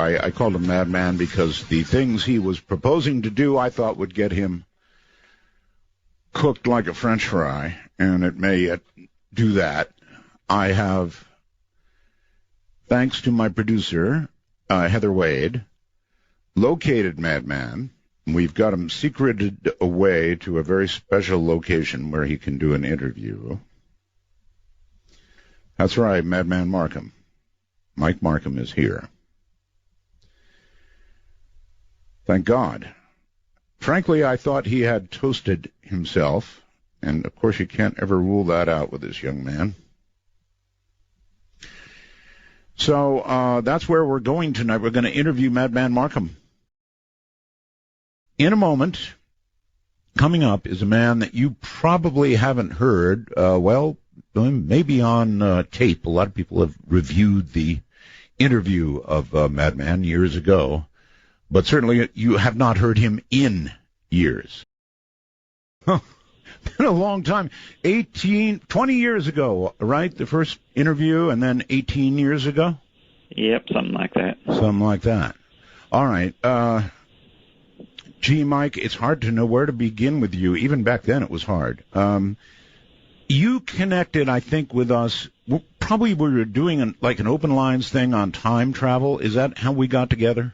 I called him madman because the things he was proposing to do I thought would get him cooked like a French fry, and it may do that. I have, thanks to my producer, Heather Wade, located Madman. We've got him secreted away to a very special location where he can do an interview. That's right, Madman Marcum. Mike Marcum is here. Thank God. Frankly, I thought he had toasted himself, and of course you can't ever rule that out with this young man. So that's where we're going tonight. We're going to interview Madman Marcum. In a moment, coming up is a man that you probably haven't heard, maybe on tape. A lot of people have reviewed the interview of Madman years ago, but certainly you have not heard him in years. Been a long time. 20 years ago, right? The first interview, and then 18 years ago? Yep, something like that. Something like that. All right. Gee, Mike, it's hard to know where to begin with you. Even back then it was hard. You connected, I think, with us. Probably we were doing an open lines thing on time travel. Is that how we got together?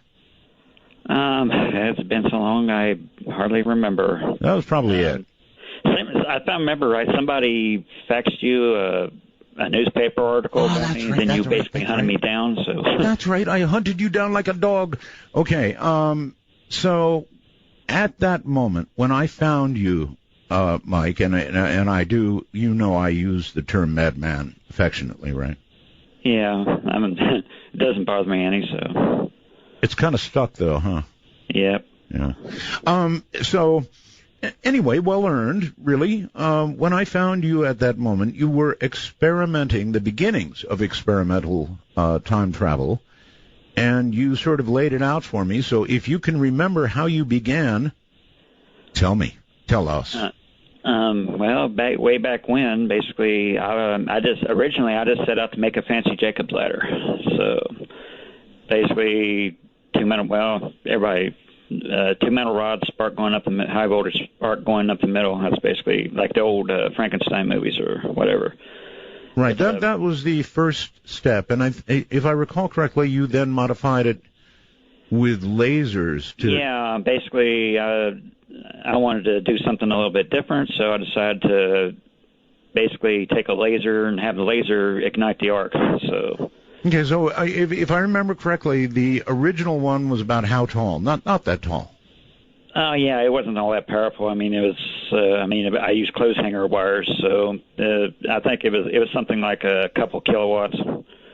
It's been so long, I hardly remember. That was probably it. If I remember right, somebody faxed you a newspaper article about me, and then you basically hunted me down. So that's right. I hunted you down like a dog. Okay. So at that moment when I found you, Mike, and I do, I use the term madman affectionately, right? Yeah. It doesn't bother me any. So it's kind of stuck though, huh? Yep. Yeah. So. Anyway, well earned, really. When I found you at that moment, you were experimenting, the beginnings of experimental time travel, and you sort of laid it out for me. So if you can remember how you began, tell us. Way back when, basically, I just set out to make a fancy Jacob's ladder. So basically, two metal rods, spark going up high voltage spark going up the middle. That's basically like the old Frankenstein movies or whatever. Right. That was the first step, and if I recall correctly, you then modified it with lasers to. Yeah, basically, I wanted to do something a little bit different, so I decided to basically take a laser and have the laser ignite the arc. So. Okay, so if I remember correctly, the original one was about how tall? Not that tall. Oh, yeah, it wasn't all that powerful. I mean, it was. I used clothes hanger wires, so I think it was something like a couple kilowatts.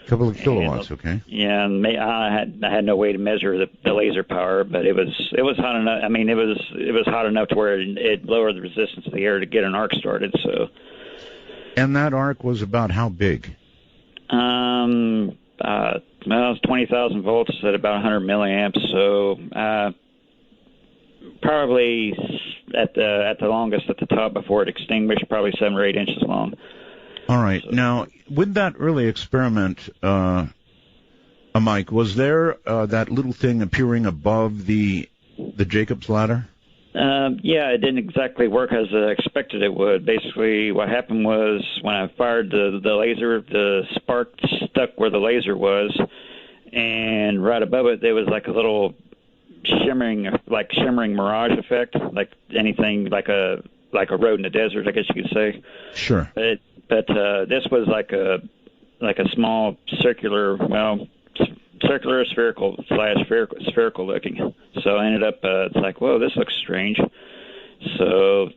Couple of kilowatts, okay. Yeah, and I had no way to measure the laser power, but it was hot enough. I mean, it was hot enough to where it lowered the resistance of the air to get an arc started. So. And that arc was about how big? It was 20,000 volts at about 100 milliamps. So, probably at the longest at the top before it extinguished, probably 7 or 8 inches long. All right. So, now, with that early experiment, Mike, was there that little thing appearing above the Jacob's ladder? Yeah, it didn't exactly work as I expected it would. Basically, what happened was when I fired the laser, the spark stuck where the laser was, and right above it, there was like a little shimmering mirage effect, like anything like a road in the desert, I guess you could say. Sure. But this was like a small circular spherical looking. So I ended up, it's like, whoa, this looks strange. So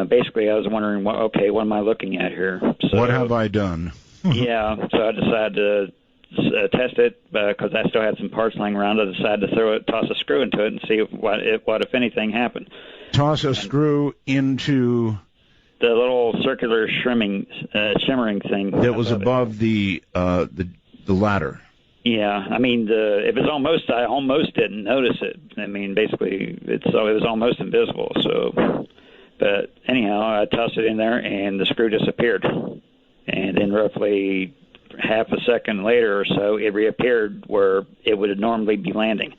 basically I was wondering, what am I looking at here? So, what have I done? Yeah, so I decided to test it because I still had some parts laying around. I decided to toss a screw into it and see what if anything happened. Toss a screw into the little circular shimmering thing that was above the ladder. Yeah, I mean, I almost didn't notice it. I mean, basically, it was almost invisible. So, but anyhow, I tossed it in there, and the screw disappeared. and then roughly half a second later or so, it reappeared where it would normally be landing.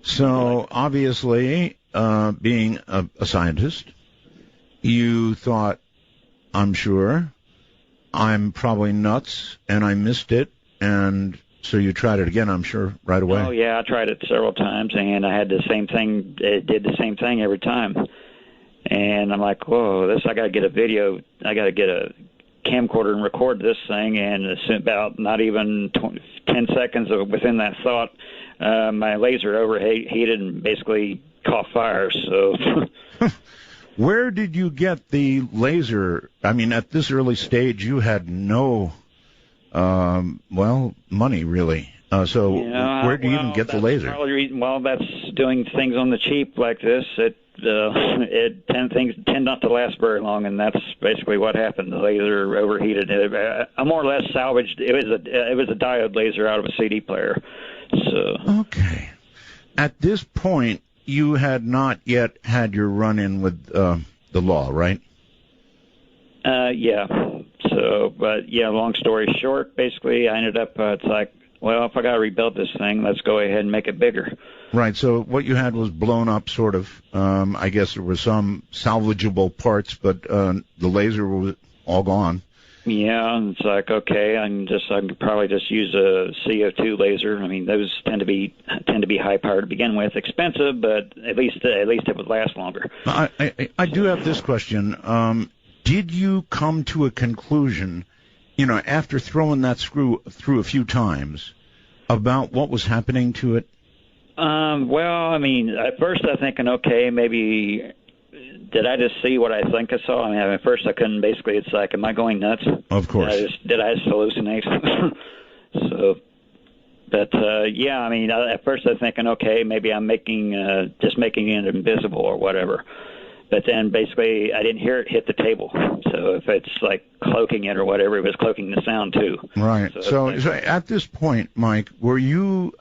So obviously, being a scientist, you thought, I'm sure, I'm probably nuts, and I missed it, and so you tried it again, I'm sure, right away. Oh, yeah, I tried it several times, and I had the same thing. It did the same thing every time. And I'm like, whoa, I got to get a video. I got to get a camcorder and record this thing, and it's about not even 10 seconds within that thought, my laser overheated and basically caught fire. So, where did you get the laser? I mean, at this early stage, you had no, money really. So where do you even get the laser? That's doing things on the cheap like this. Things tend not to last very long, and that's basically what happened. The laser overheated. I more or less salvaged. It was a diode laser out of a CD player. So okay. At this point, you had not yet had your run-in with the law, right? Yeah. So, but yeah. Long story short, basically, I ended up. It's like, well, if I got to rebuild this thing, let's go ahead and make it bigger. Right, so what you had was blown up, sort of. I guess there were some salvageable parts, but the laser was all gone. Yeah, it's like, okay, I can probably just use a CO2 laser. I mean, those tend to be high power to begin with, expensive, but at least it would last longer. I do have this question. Did you come to a conclusion, after throwing that screw through a few times, about what was happening to it? Well, I mean, at first I'm thinking, okay, maybe did I just see what I think I saw? I mean, at first I couldn't. Basically, it's like, am I going nuts? Of course. Did I just hallucinate? So, but yeah, I mean, at first I'm thinking, okay, maybe I'm just making it invisible or whatever. But then basically I didn't hear it hit the table. So if it's like cloaking it or whatever, it was cloaking the sound too. Right. So at this point, Mike, were you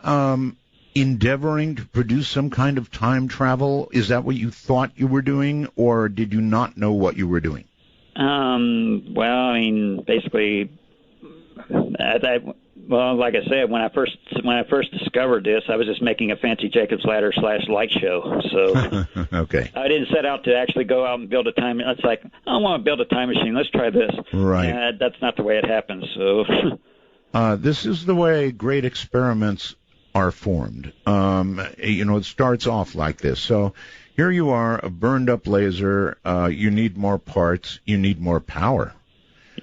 endeavoring to produce some kind of time travel? Is that what you thought you were doing, or did you not know what you were doing? Well, I mean, basically, well, like I said, when I first discovered this, I was just making a fancy Jacob's Ladder / light show. So okay, I didn't set out to actually go out and build a time. It's like, I want to build a time machine. Let's try this. Right. That's not the way it happens. So this is the way great experiments are formed. It starts off like this. So here you are, a burned-up laser. You need more parts. You need more power.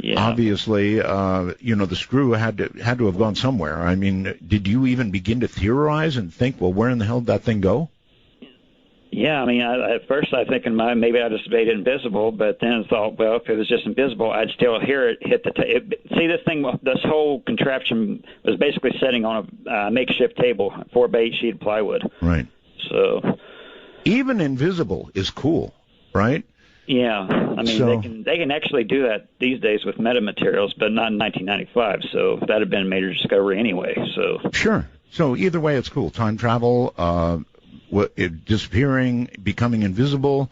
Yeah. Obviously, the screw had to have gone somewhere. I mean, did you even begin to theorize and think, well, where in the hell did that thing go? Yeah, I mean, at first I think maybe I just made it invisible, but then I thought, well, if it was just invisible, I'd still hear it hit the table. See, this whole contraption was basically sitting on a makeshift table, 4x8 sheet of plywood. Right. So even invisible is cool, right? Yeah, I mean, they can actually do that these days with metamaterials, but not in 1995. So that had been a major discovery anyway. So sure. So either way, it's cool. Time travel. Disappearing, becoming invisible,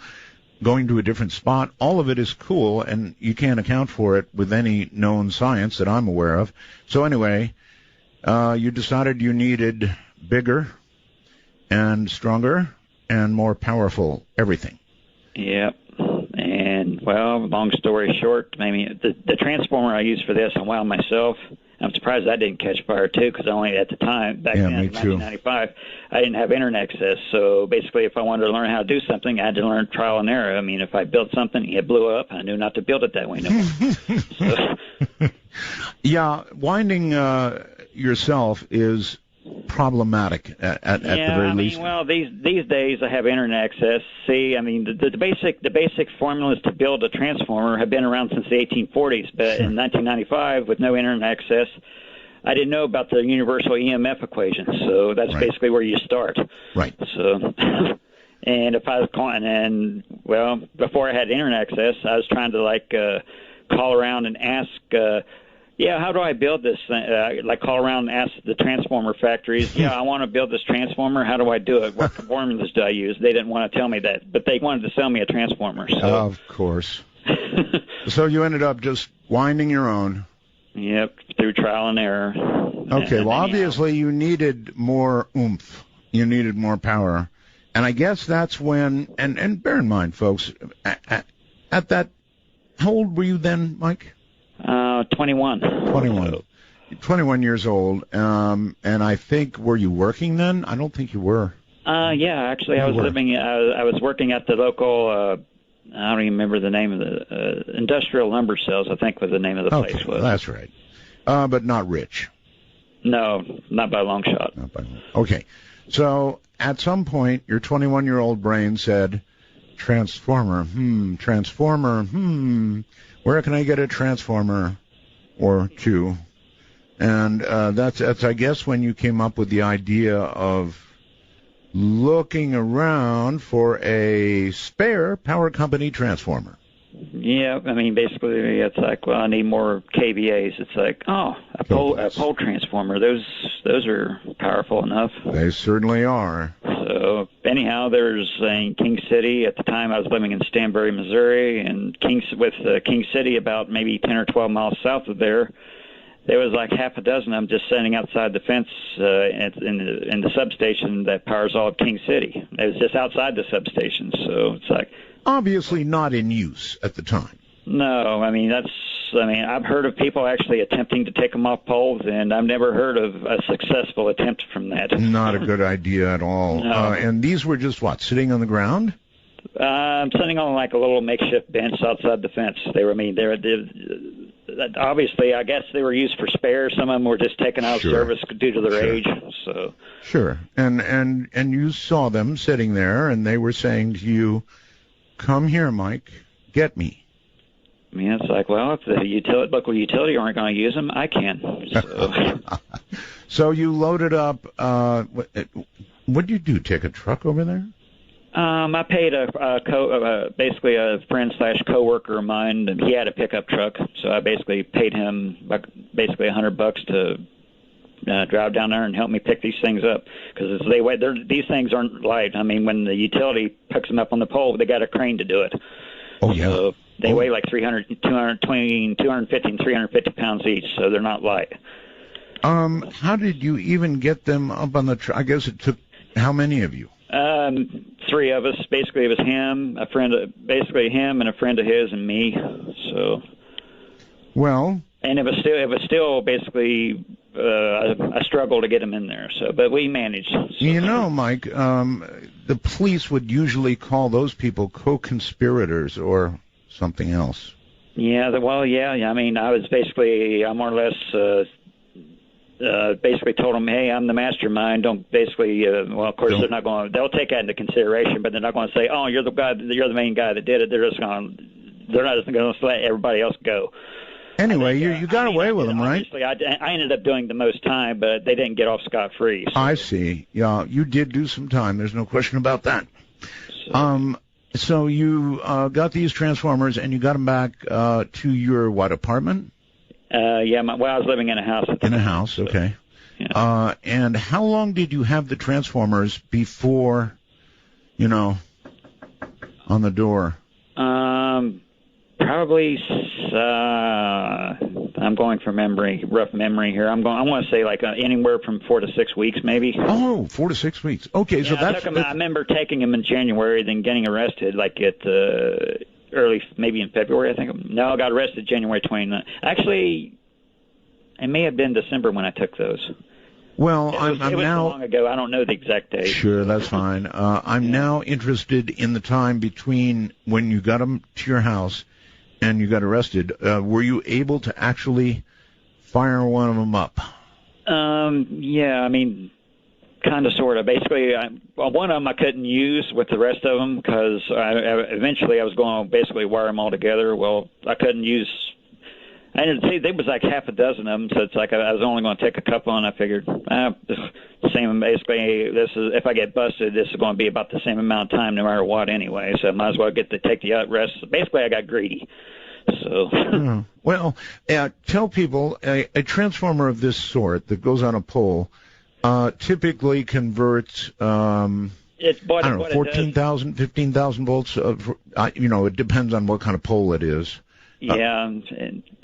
going to a different spot, all of it is cool, and you can't account for it with any known science that I'm aware of. So anyway, you decided you needed bigger and stronger and more powerful everything. Yep. And, well, long story short, maybe the transformer I used for this, I wound myself. I'm surprised that didn't catch fire, too, because only at the time, back then, in 1995, I didn't have internet access. So basically, if I wanted to learn how to do something, I had to learn trial and error. I mean, if I built something, it blew up, I knew not to build it that way no more. Yeah, winding yourself is problematic at the very least. Well, these days I have internet access. See, I mean, the basic formulas to build a transformer have been around since the 1840s, but in 1995, with no internet access, I didn't know about the universal EMF equation. So that's basically where you start. Right. So, and if I was calling, before I had internet access, I was trying to call around and ask. How do I build this thing? Call around and ask the transformer factories, I want to build this transformer. How do I do it? What formulas do I use? They didn't want to tell me that, but they wanted to sell me a transformer. So. Of course. So you ended up just winding your own. Yep, through trial and error. Okay, well, obviously you needed more oomph. You needed more power. And I guess that's when, and bear in mind, folks, at that, how old were you then, Mike? 21. 21. 21 years old. And I think, were you working then? I don't think you were. Yeah, actually, I was working at the local, I don't even remember the name of the, Industrial Lumber Sales, I think was the name of the place. Okay, that's right. But not rich. No, not by a long shot. Not by long. Okay. So at some point, your 21-year-old brain said, transformer, where can I get a transformer or two? And that's, I guess, when you came up with the idea of looking around for a spare power company transformer. Yeah, I mean, basically, it's like, well, I need more KVAs. It's like, a pole transformer. Those are powerful enough. They certainly are. So anyhow, there's in King City. At the time, I was living in Stanbury, Missouri, and King City about maybe 10 or 12 miles south of there. There was like half a dozen of them just standing outside the fence in the substation that powers all of King City. It was just outside the substation, so it's like... Obviously not in use at the time. No, I mean, I've heard of people actually attempting to take them off poles, and I've never heard of a successful attempt from that. Not a good idea at all. No. And these were just, what, sitting on the ground? I'm sitting on like a little makeshift bench outside the fence. Obviously, I guess they were used for spares. Some of them were just taken out of service due to their age. So sure, and you saw them sitting there, and they were saying to you, "Come here, Mike, get me." I mean, it's like, well, if the local utility aren't going to use them, I can. So, so you loaded up. What did you do? Take a truck over there? I paid basically a friend / coworker of mine, and he had a pickup truck, so I basically paid him basically $100 to drive down there and help me pick these things up, because these things aren't light. I mean, when the utility picks them up on the pole, they got a crane to do it. Oh yeah. So they weigh like 250 and 350 pounds each, so they're not light. How did you even get them up on the truck? I guess it took how many of you? 3 of us. Basically, it was him, him and a friend of his, and me. So. Well. And it was still basically a struggle to get him in there. So, but we managed. So. You know, Mike, the police would usually call those people co-conspirators or something else. Yeah. I mean, I more or less. Basically told them, hey, I'm the mastermind. Don't basically. Of course, they're not going. They'll take that into consideration, but they're not going to say, oh, you're the main guy that did it. They're just going. They're not just going to let everybody else go. Anyway, you got away with them, right? Obviously, I ended up doing the most time, but they didn't get off scot-free. So. I see. Yeah, you did do some time. There's no question about that. So you got these transformers, and you got them back to your apartment? Yeah, I was living in a house. In a house, okay. Yeah. And how long did you have the transformers before, on the door? Probably. I'm going from rough memory here. I want to say like anywhere from 4 to 6 weeks, maybe. Oh, 4 to 6 weeks. Okay, yeah, so that's. I remember taking him in January, then getting arrested like at early, maybe in February, I think. No, I got arrested January 29th. Actually, it may have been December when I took those. Well, it was now. So long ago, I don't know the exact date. Sure, that's fine. I'm now interested in the time between when you got them to your house and you got arrested. Were you able to actually fire one of them up? Yeah, I mean, kind of, sort of. Basically, one of them I couldn't use with the rest of them because eventually I was going to basically wire them all together. Well, I couldn't use. And there was like half a dozen of them, so it's like I was only going to take a couple, and I figured, same. Basically, if I get busted, this is going to be about the same amount of time, no matter what, anyway. So I might as well take the rest. Basically, I got greedy. So. Well, tell people a transformer of this sort that goes on a pole typically converts It's what, I don't know, what it does. 14,000, 15,000 volts. It depends on what kind of pole it is. Yeah,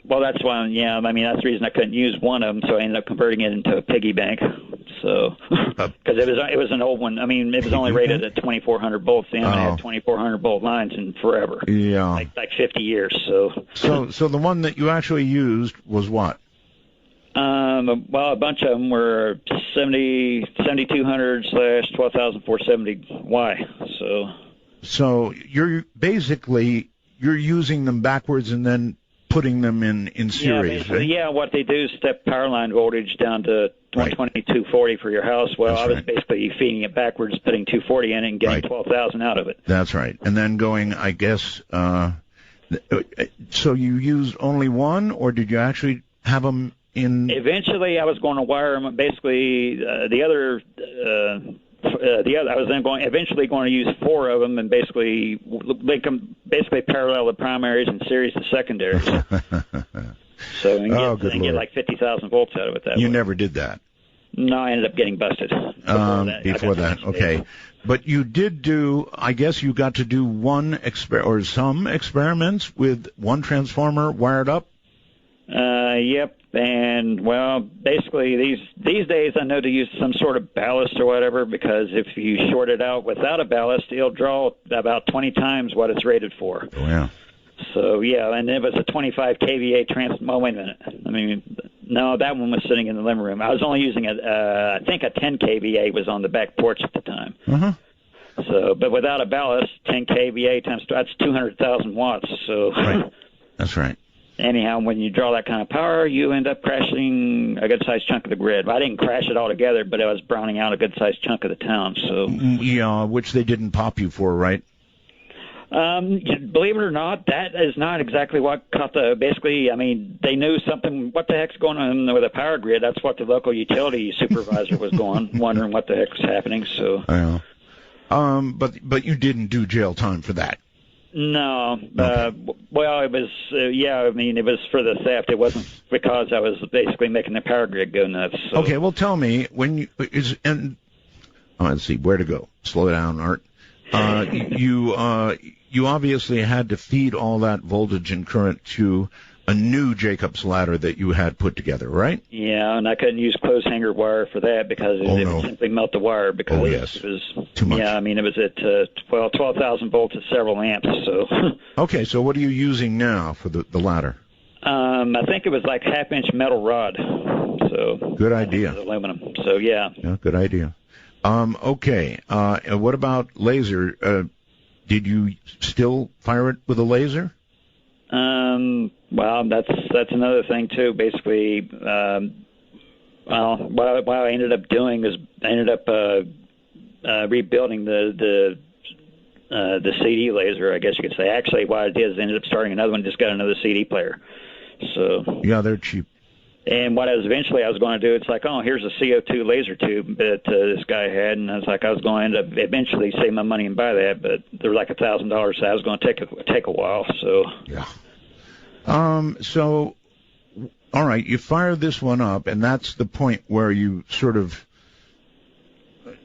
well, that's why. Yeah, I mean, that's the reason I couldn't use one of them, so I ended up converting it into a piggy bank. So, because it was an old one. I mean, it was only rated at 2,400 volts. And I had 2,400 volt lines in forever. Yeah, like 50 years. So the one that you actually used was what? Well, a bunch of them were 7200 / 12,470Y. So you're using them backwards and then putting them in series. Yeah, yeah. What they do is step power line voltage down to 120, 240 for your house. Well, I was basically feeding it backwards, putting 240 in it and getting 12,000 out of it. That's right. And then going, I guess. So you used only one, or did you actually have them in? Eventually, I was going to wire them. Basically, the other. I was then eventually going to use 4 of them and basically link them, basically parallel the primaries and series the secondaries. So and get like 50,000 volts out of it that way. You never did that. No, I ended up getting busted before that. Okay. But you did do, I guess you got to do some experiments with one transformer wired up? Yep. And, well, basically these days I know to use some sort of ballast or whatever, because if you short it out without a ballast, it'll draw about 20 times what it's rated for. Oh, yeah. So, yeah, and it was a 25 kVA oh, wait a minute. I mean, no, that one was sitting in the living room. I was only using I think a 10 kVA was on the back porch at the time. Uh-huh. So, but without a ballast, 10 kVA times, that's 200,000 watts. So, right. That's right. Anyhow, when you draw that kind of power, you end up crashing a good-sized chunk of the grid. I didn't crash it altogether, but I was browning out a good-sized chunk of the town. So, yeah, which they didn't pop you for, right? Believe it or not, that is not exactly what caught the. Basically, I mean, they knew something. What the heck's going on with a power grid? That's what the local utility supervisor was wondering what the heck was happening. So, yeah. But you didn't do jail time for that. No. Okay. Well, it was, I mean, it was for the theft. It wasn't because I was basically making the power grid go nuts. So. Okay, well, tell me, let's see, where to go? Slow down, Art. You obviously had to feed all that voltage and current to a new Jacob's ladder that you had put together, right? Yeah, and I couldn't use clothes hanger wire for that because it would simply melt the wire because it was too much. Yeah, I mean, it was at 12,000 volts at several amps. So. Okay, so what are you using now for the ladder? I think it was like half-inch metal rod. So. Good idea. Aluminum. So yeah. Yeah, good idea. Okay. What about laser? Did you still fire it with a laser? Well, that's another thing too. Basically, what I ended up doing is I ended up rebuilding the CD laser, I guess you could say. Actually, what I did is I ended up starting another one. Just got another CD player. So yeah, they're cheap. And what I was going to do, it's like, oh, here's a CO2 laser tube that this guy had, and I was like, I was going to end up eventually save my money and buy that, but they're like $1,000, so I was going to take a while. So yeah. So, all right, you fire this one up, and that's the point where you sort of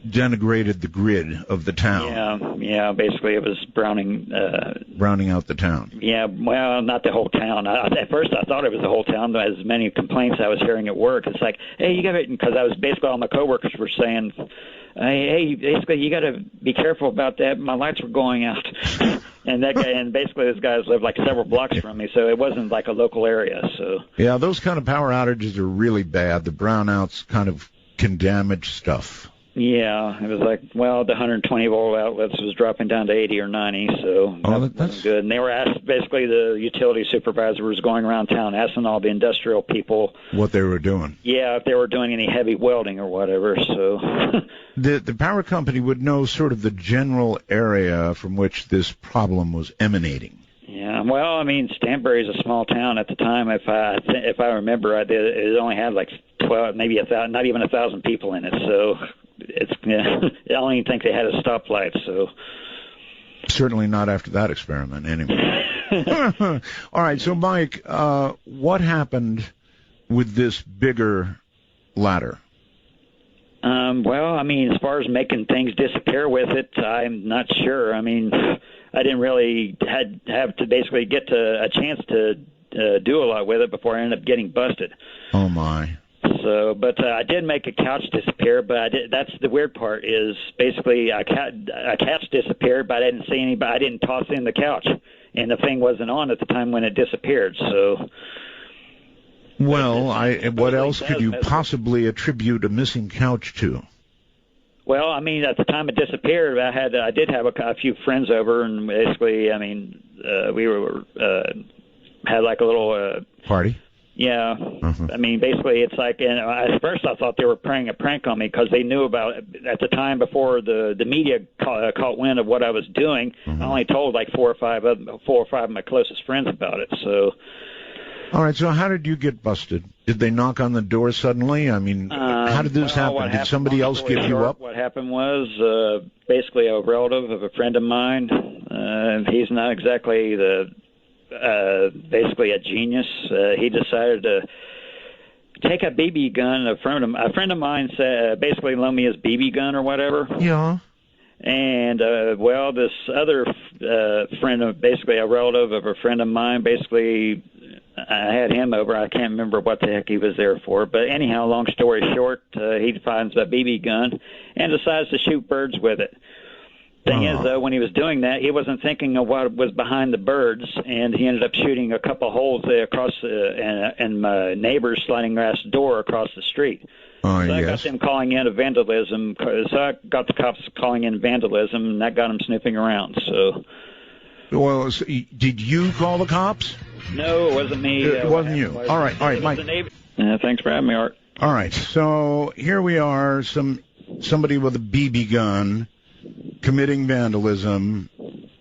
denigrated the grid of the town. Yeah. Basically, it was browning out the town. Yeah, well, not the whole town. At first, I thought it was the whole town. But as many complaints I was hearing at work, it's like, hey, you got it, because I was basically all my coworkers were saying, hey, basically, you got to be careful about that. My lights were going out. And that guy, and basically this guy's lived like several blocks from me, so it wasn't like a local area. So yeah, those kind of power outages are really bad. The brownouts kind of can damage stuff. Yeah, it was like, well, the 120 volt outlets was dropping down to 80 or 90, so that wasn't good. And they were asked, basically the utility supervisor was going around town asking all the industrial people what they were doing. Yeah, if they were doing any heavy welding or whatever. So the power company would know sort of the general area from which this problem was emanating. Yeah, well, I mean, Stanbury's a small town at the time. If I remember right, it only had like 12, maybe 1,000, not even 1,000 people in it. So it's I don't even think they had a stoplight. So certainly not after that experiment, anyway. All right, so Mike, what happened with this bigger ladder? Well, I mean, as far as making things disappear with it, I'm not sure. I mean, I didn't really have to basically get to a chance to do a lot with it before I ended up getting busted. Oh, my. So, but I did make a couch disappear. But that's the weird part is basically a couch disappeared, but I didn't see anybody. I didn't toss in the couch, and the thing wasn't on at the time when it disappeared. So. Well, what else could you possibly attribute a missing couch to? Well, I mean, at the time it disappeared, I did have a few friends over, and basically, I mean, we were had like a little party. Yeah, I mean, basically, it's like, and at first I thought they were playing a prank on me because they knew about it at the time before the media caught wind of what I was doing. I only told like four or five of my closest friends about it. So. All right, so how did you get busted? Did they knock on the door suddenly? I mean, how did this happen? Did somebody else give you up? What happened was basically a relative of a friend of mine. He's not exactly basically a genius. He decided to take a BB gun. A friend of mine said, basically loaned me his BB gun or whatever. Yeah. And, well, this other friend, basically a relative of a friend of mine, basically I had him over. I can't remember what the heck he was there for. But anyhow, long story short, he finds a BB gun and decides to shoot birds with it. Thing is, though, when he was doing that, he wasn't thinking of what was behind the birds, and he ended up shooting a couple holes there across, and my neighbors sliding glass door across the street. So I got them calling in a vandalism. So I got the cops calling in vandalism, and that got them snooping around. So. Well, so did you call the cops? No, it wasn't me. It wasn't you. All right, Mike. Thanks for having me, Art. All right, so here we are, somebody with a BB gun committing vandalism.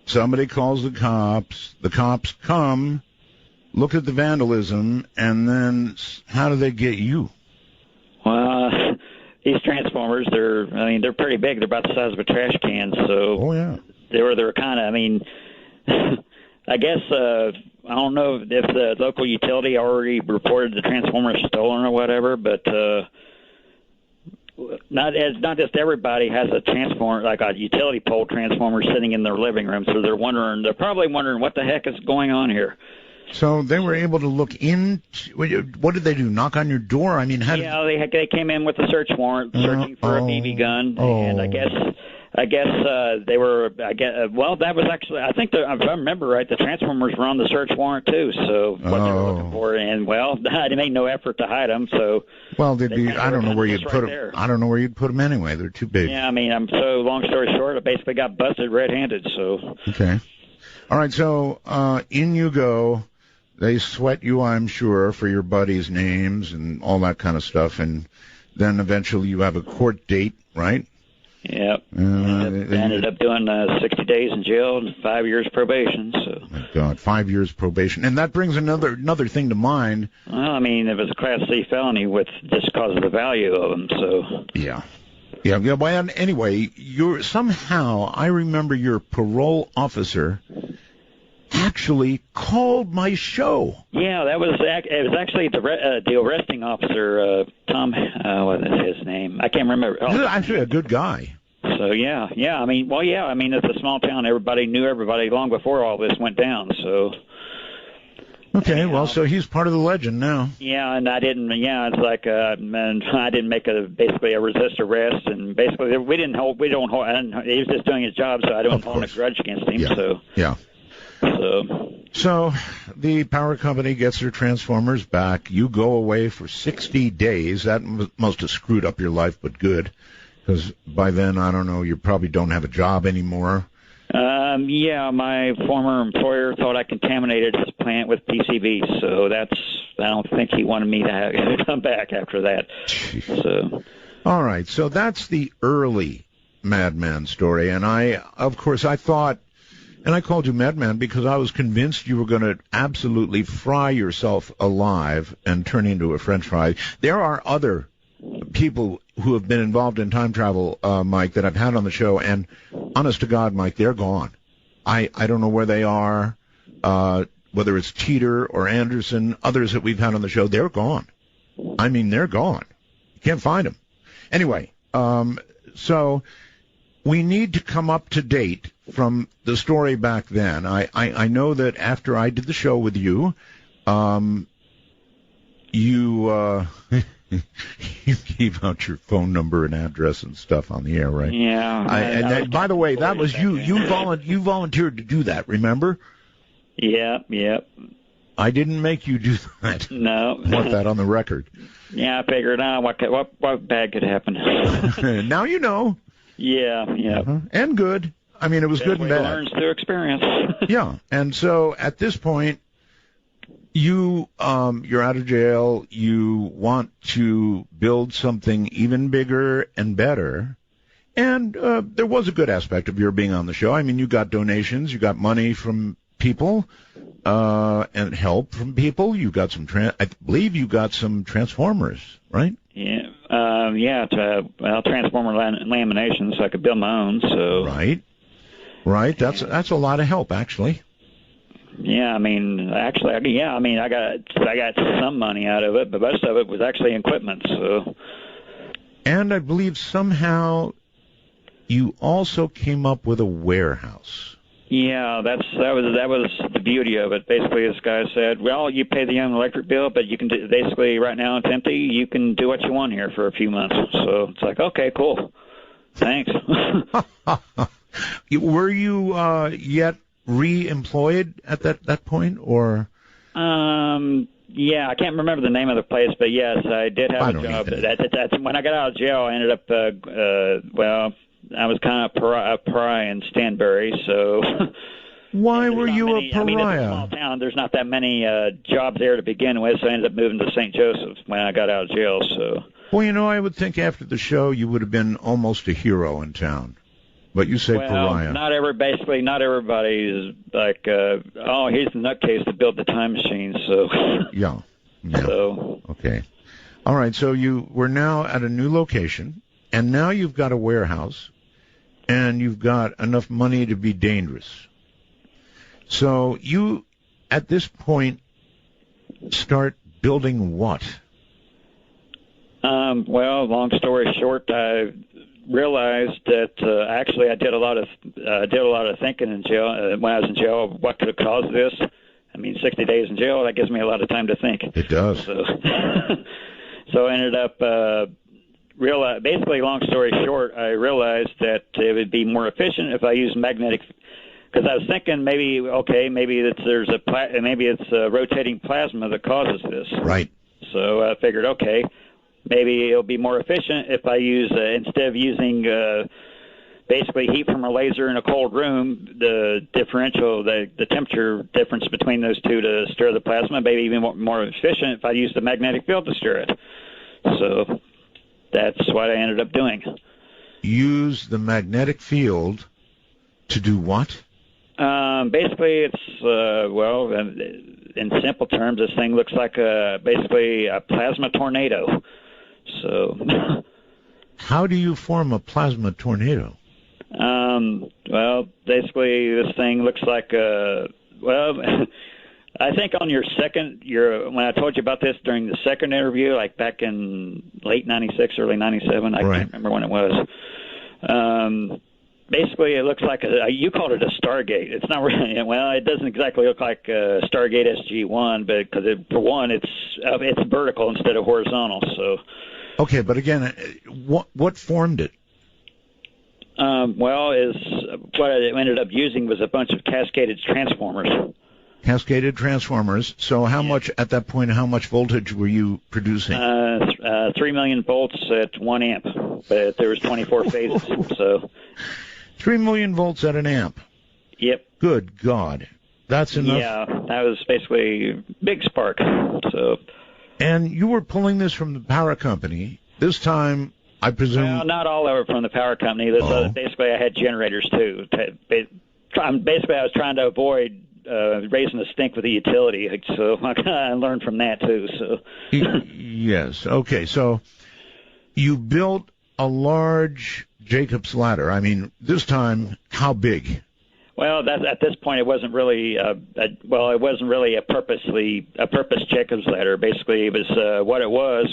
Somebody calls the cops come, look at the vandalism, and then how do they get you? Well, these transformers, they're pretty big. They're about the size of a trash can. So they're kind of, I mean, I guess I don't know if the local utility already reported the transformer stolen or whatever, but it's not just everybody has a transformer, like a utility pole transformer sitting in their living room. So they're probably wondering what the heck is going on here. So they were able to look in. What did they do? Knock on your door? I mean, they came in with a search warrant, searching for a BB gun, and I guess they were. Well, that was actually. I think if I remember right, the transformers were on the search warrant too. So what they were looking for, and they made no effort to hide them. So I don't know where you'd put them. I don't know where you'd put them anyway. They're too big. Yeah, I mean, long story short, I basically got busted red-handed. So okay, all right. So in you go. They sweat you, I'm sure, for your buddies' names and all that kind of stuff, and then eventually you have a court date, right? Yep. Ended up doing 60 days in jail and 5 years probation. So. Oh my God, 5 years probation, and that brings another thing to mind. Well, I mean, it was a Class C felony with just because of the value of them. So. Yeah. Well, anyway, I remember your parole officer actually called my show. Yeah, it was actually the arresting officer, Tom. What is his name? I can't remember. He's actually a good guy. So yeah. I mean, it's a small town. Everybody knew everybody long before all this went down. So. Okay, well, so he's part of the legend now. Yeah, and I didn't. Yeah, it's like, man, I didn't make basically a resist arrest, and basically we don't hold. He was just doing his job, so I don't hold a grudge against him. Yeah. So. Yeah. So the power company gets their transformers back. You go away for 60 days. That must have screwed up your life, but good, because by then, I don't know, you probably don't have a job anymore. Yeah, my former employer thought I contaminated his plant with PCBs, so I don't think he wanted me to come back after that. Jeez. So. All right, so that's the early Madman story, and I thought. And I called you Madman because I was convinced you were going to absolutely fry yourself alive and turn into a French fry. There are other people who have been involved in time travel, Mike, that I've had on the show, and honest to God, Mike, they're gone. I don't know where they are, whether it's Teeter or Anderson, others that we've had on the show, they're gone. I mean, they're gone. You can't find them. Anyway, So we need to come up to date from the story back then. I know that after I did the show with you, you you gave out your phone number and address and stuff on the air, right? Yeah. By the way, that was you. You volunteered to do that. Remember? Yep. I didn't make you do that. No. I want that on the record. Yeah, I figured out what bad could happen. Now you know. Yeah. Uh-huh. And good. I mean, it was good and bad. Learns through experience. Yeah, and so at this point, you're out of jail. You want to build something even bigger and better. And there was a good aspect of your being on the show. I mean, you got donations, you got money from people, and help from people. You got some, I believe you got some transformers, right? Yeah. Transformer laminations, so I could build my own. So. Right. That's a lot of help, actually. Yeah, I got some money out of it, but most of it was actually equipment. So. And I believe somehow you also came up with a warehouse. Yeah, that was the beauty of it. Basically, this guy said, "Well, you pay the own electric bill, but you can do, basically right now it's empty. You can do what you want here for a few months." So it's like, okay, cool, thanks. Were you yet re-employed at that point, or? Yeah, I can't remember the name of the place, but yes, I did have a job. That's when I got out of jail. I ended up, I was kind of a pariah in Stanbury, so. Why were you a pariah? I mean, it's a small town. There's not that many jobs there to begin with, so I ended up moving to St. Joseph when I got out of jail. So. Well, I would think after the show you would have been almost a hero in town. But you say pariah. Not everybody is like, he's the nutcase to build the time machine. So. Yeah. So. Okay. All right. So you were now at a new location, and now you've got a warehouse, and you've got enough money to be dangerous. So you, at this point, start building what? Long story short, I realized that actually I did a lot of thinking in jail when I was in jail. What could have caused this? I mean, 60 days in jail, that gives me a lot of time to think. It does. So, so I ended up basically, long story short, I realized that it would be more efficient if I used magnetic. Because I was thinking maybe it's rotating plasma that causes this. Right. So I figured, okay, maybe it'll be more efficient if I use instead of using basically heat from a laser in a cold room, the differential, the temperature difference between those two to stir the plasma, maybe even more efficient if I use the magnetic field to stir it. So that's what I ended up doing. Use the magnetic field to do what? Basically, it's in simple terms, this thing looks like basically a plasma tornado. So, how do you form a plasma tornado? Basically, this thing looks like I think on when I told you about this during the second interview, like back in late '96, early '97, I can't remember when it was. Basically, it looks like you called it a Stargate. It's not really. Well, it doesn't exactly look like Stargate SG-1, but because for one, it's vertical instead of horizontal. So. Okay, but again, what formed it? What I ended up using was a bunch of cascaded transformers. Cascaded transformers. So how much at that point? How much voltage were you producing? 3 million volts at 1 amp, but there was 24 phases. So. 3 million volts at an amp. Yep. Good God, that's enough. Yeah, that was basically big spark. So. And you were pulling this from the power company. This time, I presume. Well, not all over from the power company. Basically, I had generators too. Basically, I was trying to avoid raising the stink with the utility, so I learned from that too. So. Yes. Okay. So you built a large Jacob's ladder. I mean, this time, how big? Well, at this point, it wasn't really a purpose Jacob's ladder. Basically, it was what it was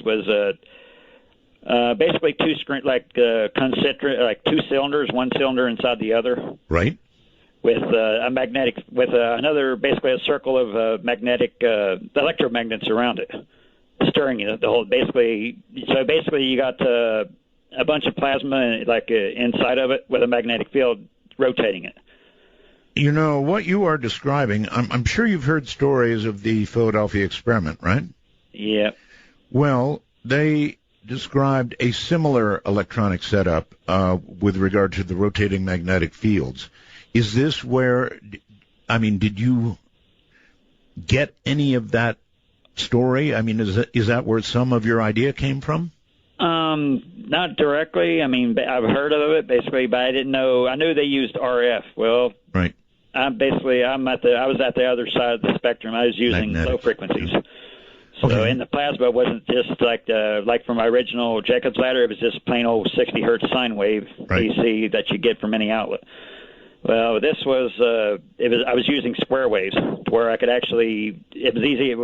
Basically two screen, concentric, like two cylinders, one cylinder inside the other, Right. with a magnetic, with another, basically a circle of magnetic electromagnets around it, stirring it. The whole, basically, so basically you got a bunch of plasma inside of it with a magnetic field rotating it. You know, what you are describing, I'm sure you've heard stories of the Philadelphia experiment, right? Yeah. Well, they described a similar electronic setup with regard to the rotating magnetic fields. Is this where, I mean, did you get any of that story? I mean, is that where some of your idea came from? Not directly. I mean, I've heard of it basically, but I didn't know. I knew they used RF. Well, right. I was at the other side of the spectrum. I was using low frequencies. So, Okay. and the plasma wasn't just like from my original Jacob's ladder. It was just plain old 60 hertz sine wave AC that you get from any outlet. Well, this was I was using square waves to where I could actually. It was easy.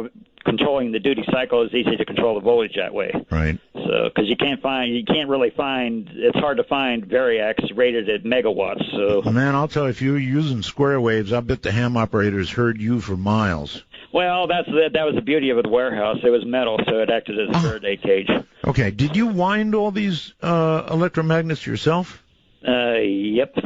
Controlling the duty cycle is easy to control the voltage that way. Right. So, because you can't really find. It's hard to find variacs rated at megawatts. So, Man, I'll tell you, if you were using square waves, I bet the ham operators heard you for miles. well, that was the beauty of the warehouse. It was metal, so it acted as a Faraday cage. Okay. Did you wind all these electromagnets yourself? Yep.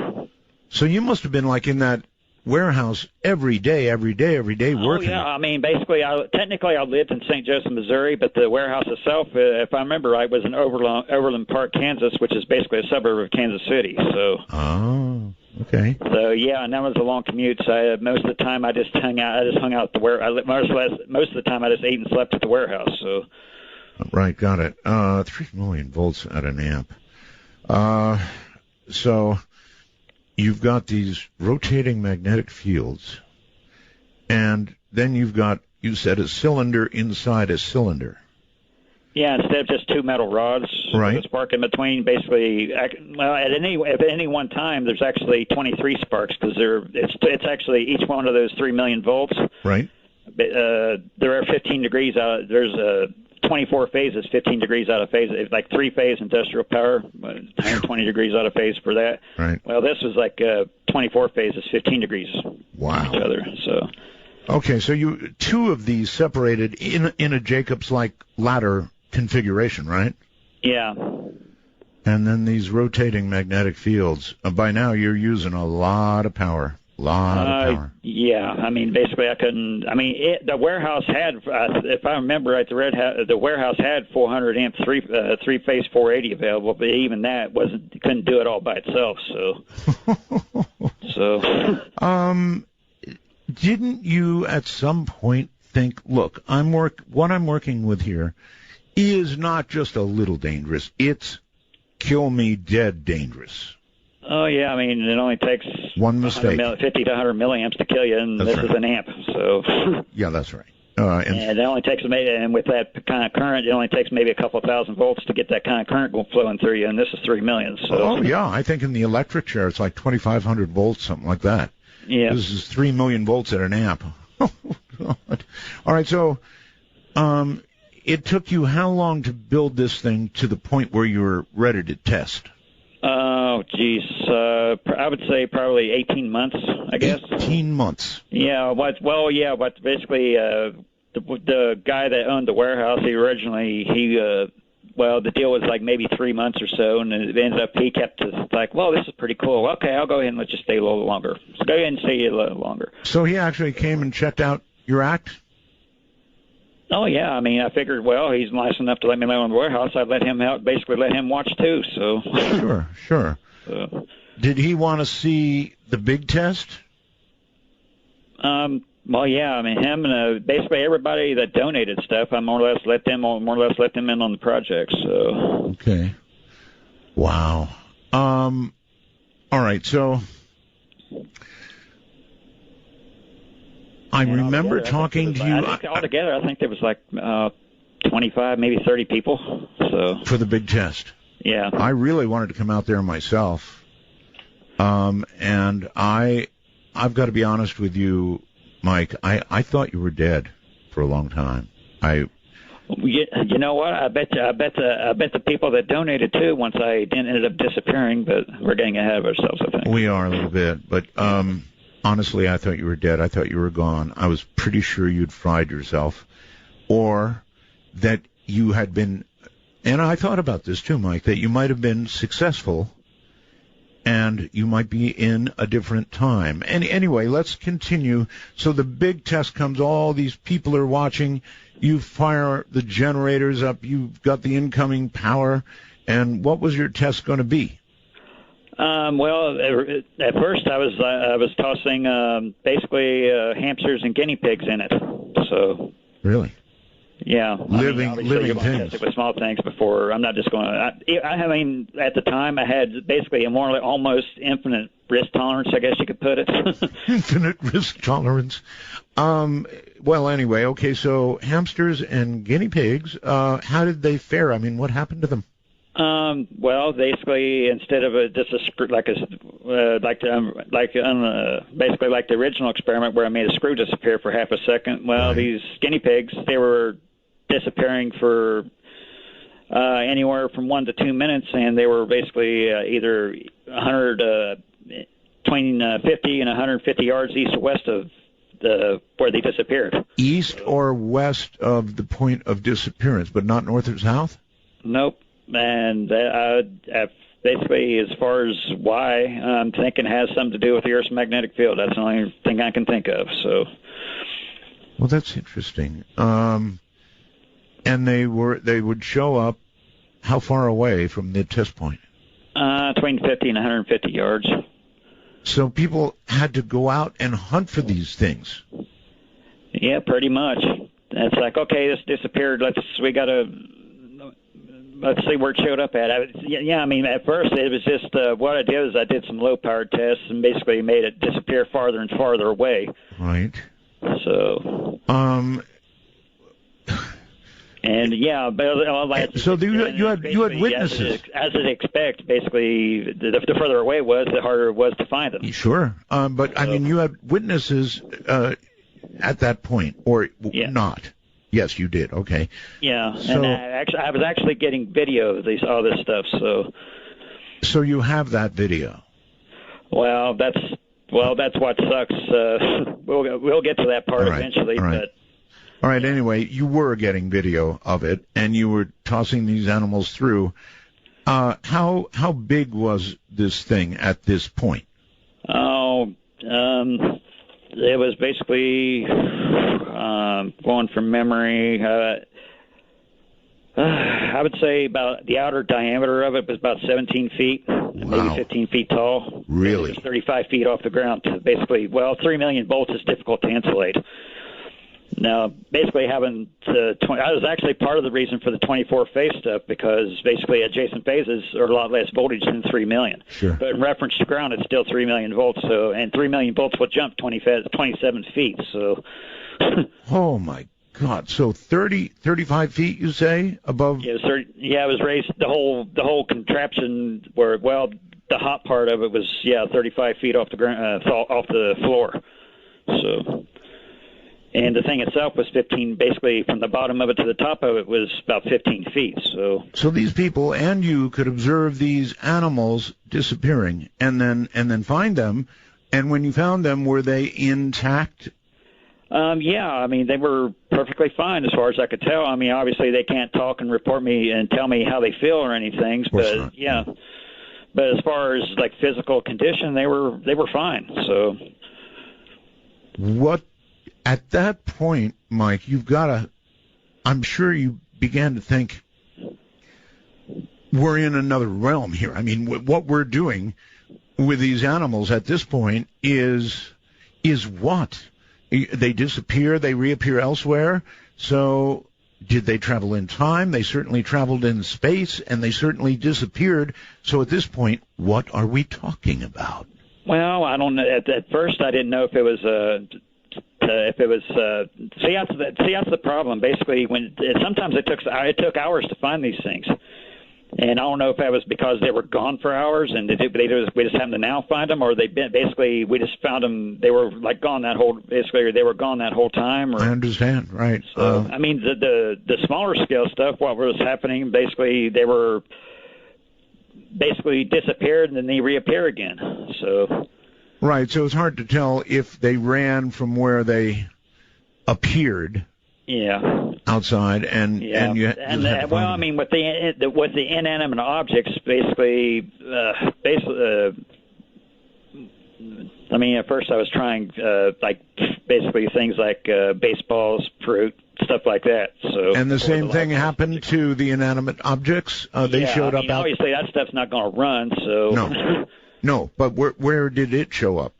So you must have been like in that warehouse every day working. Oh, yeah. I mean, basically, I lived in St. Joseph, Missouri, but the warehouse itself, if I remember right, was in Overland Park, Kansas, which is basically a suburb of Kansas City. So. Oh, okay. So yeah, and that was a long commute. So most of the time, I just hung out. At the most of the time, I just ate and slept at the warehouse. So. Right, got it. 3 million volts at an amp. So you've got these rotating magnetic fields, and then you said a cylinder inside a cylinder. Yeah, instead of just two metal rods, right. The spark in between. Basically, at any one time, there's actually 23 sparks because it's actually each one of those 3 million volts. Right. There are 15 degrees out. There's 24 phases, 15 degrees out of phase. It's like 3-phase industrial power, 20 degrees out of phase for that. Right. Well, this was like 24 phases, 15 degrees. Wow. Each other. So. Okay, so two of these separated in a Jacobs-like ladder configuration, right? Yeah. And then these rotating magnetic fields. By now, you're using a lot of power. Yeah, I mean, basically, I couldn't. I mean, the warehouse had, if I remember right, the warehouse had 400 amp three-phase 480 available, but even that couldn't do it all by itself. So, didn't you at some point think, look, what I'm working with here is not just a little dangerous; it's kill me dead dangerous. Oh, yeah, I mean, it only takes one mistake, 50 to 100 milliamps to kill you, and this is an amp, so. Yeah, that's right. And it only takes, and with that kind of current, it only takes maybe a couple of thousand volts to get that kind of current flowing through you, and this is 3 million. So. Oh, yeah, I think in the electric chair it's like 2,500 volts, something like that. Yeah. This is 3 million volts at an amp. Oh, God. All right, so it took you how long to build this thing to the point where you were ready to test? Oh, geez. I would say probably 18 months, I guess. 18 months. Yeah. But basically, the guy that owned the warehouse, the deal was like maybe 3 months or so, and it ended up he kept like, well, this is pretty cool. Okay, I'll go ahead and let you stay a little longer. So go ahead and stay a little longer. So he actually came and checked out your act? Oh, yeah. I mean, I figured, well, he's nice enough to let me live in the warehouse. I'd let him out, basically let him watch too. So. Sure. Did he want to see the big test? Well, yeah. I mean, him and basically everybody that donated stuff, I more or less let them in on the project. So. Okay. Wow. All right. So. I remember talking to you. Altogether, I think there was like 25, maybe 30 people. So for the big test. Yeah. I really wanted to come out there myself, and I've got to be honest with you, Mike. I thought you were dead for a long time. You know what? I bet the people that donated too. Once I ended up disappearing, but we're getting ahead of ourselves, I think. We are a little bit, but honestly, I thought you were dead. I thought you were gone. I was pretty sure you'd fried yourself, or that you had been. And I thought about this too, Mike. That you might have been successful, and you might be in a different time. And anyway, let's continue. So the big test comes. All these people are watching. You fire the generators up. You've got the incoming power. And what was your test going to be? Well, at first I was tossing basically hamsters and guinea pigs in it. So really, yeah, living things. With small things before. I'm not just going to. I mean, at the time I had basically a more almost infinite risk tolerance, I guess you could put it. Infinite risk tolerance. Well, anyway, okay. So hamsters and guinea pigs. How did they fare? I mean, what happened to them? Well, basically, instead of basically like the original experiment where I made a screw disappear for half a second. Well, right. These guinea pigs, they were disappearing for anywhere from 1 to 2 minutes, and they were basically either between 50 and 150 yards east or west of where they disappeared. East or west of the point of disappearance, but not north or south? Nope. And basically, as far as why, I'm thinking it has something to do with the Earth's magnetic field. That's the only thing I can think of. So, well, that's interesting. And they would show up how far away from the test point? Between 50 and 150 yards. So people had to go out and hunt for these things. Yeah, pretty much. It's like, okay, this disappeared. Let's see where it showed up at. I mean, at first it was just what I did is I did some low-power tests and basically made it disappear farther and farther away. Right. So. And yeah, but so you had witnesses. As I'd expect, basically, the further away it was, the harder it was to find them. Sure, but I mean, you had witnesses at that point, or not? Yes, you did. Okay. Yeah, so, and I was actually getting video of all this stuff. So you have that video. Well, that's what sucks. We'll get to that part eventually, but. All right, anyway, you were getting video of it, and you were tossing these animals through. How big was this thing at this point? Oh, it was basically going from memory. I would say about the outer diameter of it was about 17 feet, maybe 15 feet tall. Really? It was 35 feet off the ground. Basically, 3 million volts is difficult to insulate. Now, basically having I was actually part of the reason for the 24-phase stuff because basically adjacent phases are a lot less voltage than 3 million. Sure. But in reference to ground, it's still 3 million volts. So, and 3 million volts will jump 27 feet. So. Oh my God! So 35 feet, you say, above? Yeah, it was raised. The whole contraption where the hot part of it was 35 feet off the ground, off the floor. So. And the thing itself was 15, basically from the bottom of it to the top of it was about 15 feet. So these people and you could observe these animals disappearing and then find them. And when you found them, were they intact? Yeah, I mean, they were perfectly fine as far as I could tell. I mean, obviously they can't talk and report me and tell me how they feel or anything, but yeah. But as far as like physical condition, they were fine. So what? At that point, Mike, I'm sure you began to think, we're in another realm here. I mean, what we're doing with these animals at this point is what? They disappear, they reappear elsewhere. So did they travel in time? They certainly traveled in space, and they certainly disappeared. So at this point, what are we talking about? Well, I don't know. At first, I didn't know if it was see that's the problem. Basically, sometimes it took hours to find these things. And I don't know if that was because they were gone for hours and we just happened to now find them, or basically we just found them. They were like gone that whole they were gone that whole time. Or, I understand, right? So I mean the smaller scale stuff. What was happening? Basically, they were disappeared and then they reappear again. So right. So it's hard to tell if they ran from where they appeared. Yeah. Outside and well, I mean, with the inanimate objects, basically, I mean, at first I was trying like basically things like baseballs, fruit, stuff like that. So. And the same thing happened to the inanimate objects. They showed up. Obviously, that stuff's not going to run. So. No. But where did it show up?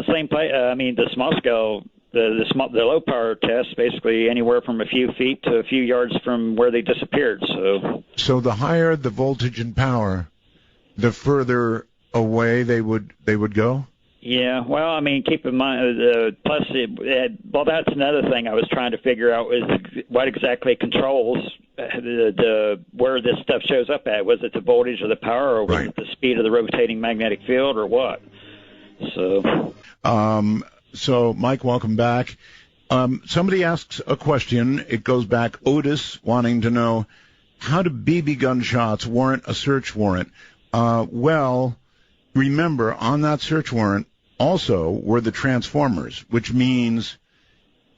Same place. I mean, the small scale. The low power test, basically anywhere from a few feet to a few yards from where they disappeared. So the higher the voltage and power, the further away they would go. Yeah, well, I mean, keep in mind. Plus, that's another thing I was trying to figure out is what exactly controls where this stuff shows up at. Was it the voltage or the power, or was it the speed of the rotating magnetic field, or what? So, Mike, welcome back. Somebody asks a question. It goes back. Otis wanting to know, how do BB gun shots warrant a search warrant? Well, remember, on that search warrant also were the transformers, which means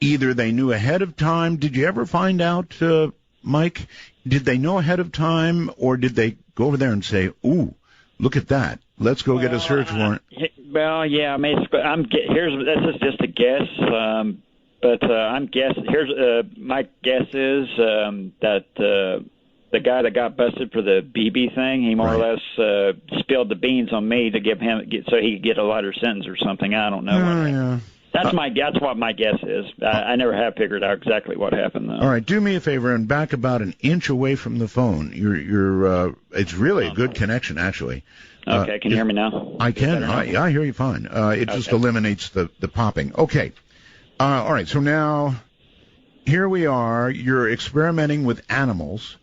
either they knew ahead of time. Did you ever find out, Mike, did they know ahead of time, or did they go over there and say, ooh, look at that, let's go get a search warrant? Well, yeah, I mean, this is just a guess, but I'm guessing. My guess is that the guy that got busted for the BB thing, he more or less spilled the beans on me to so he could get a lighter sentence or something. I don't know. That's what my guess is. I never have figured out exactly what happened though. All right, do me a favor and back about an inch away from the phone. It's really a good connection actually. Okay, can you hear me now? I can. I hear you fine. It just eliminates the popping. Okay. All right, so now here we are. You're experimenting with animals.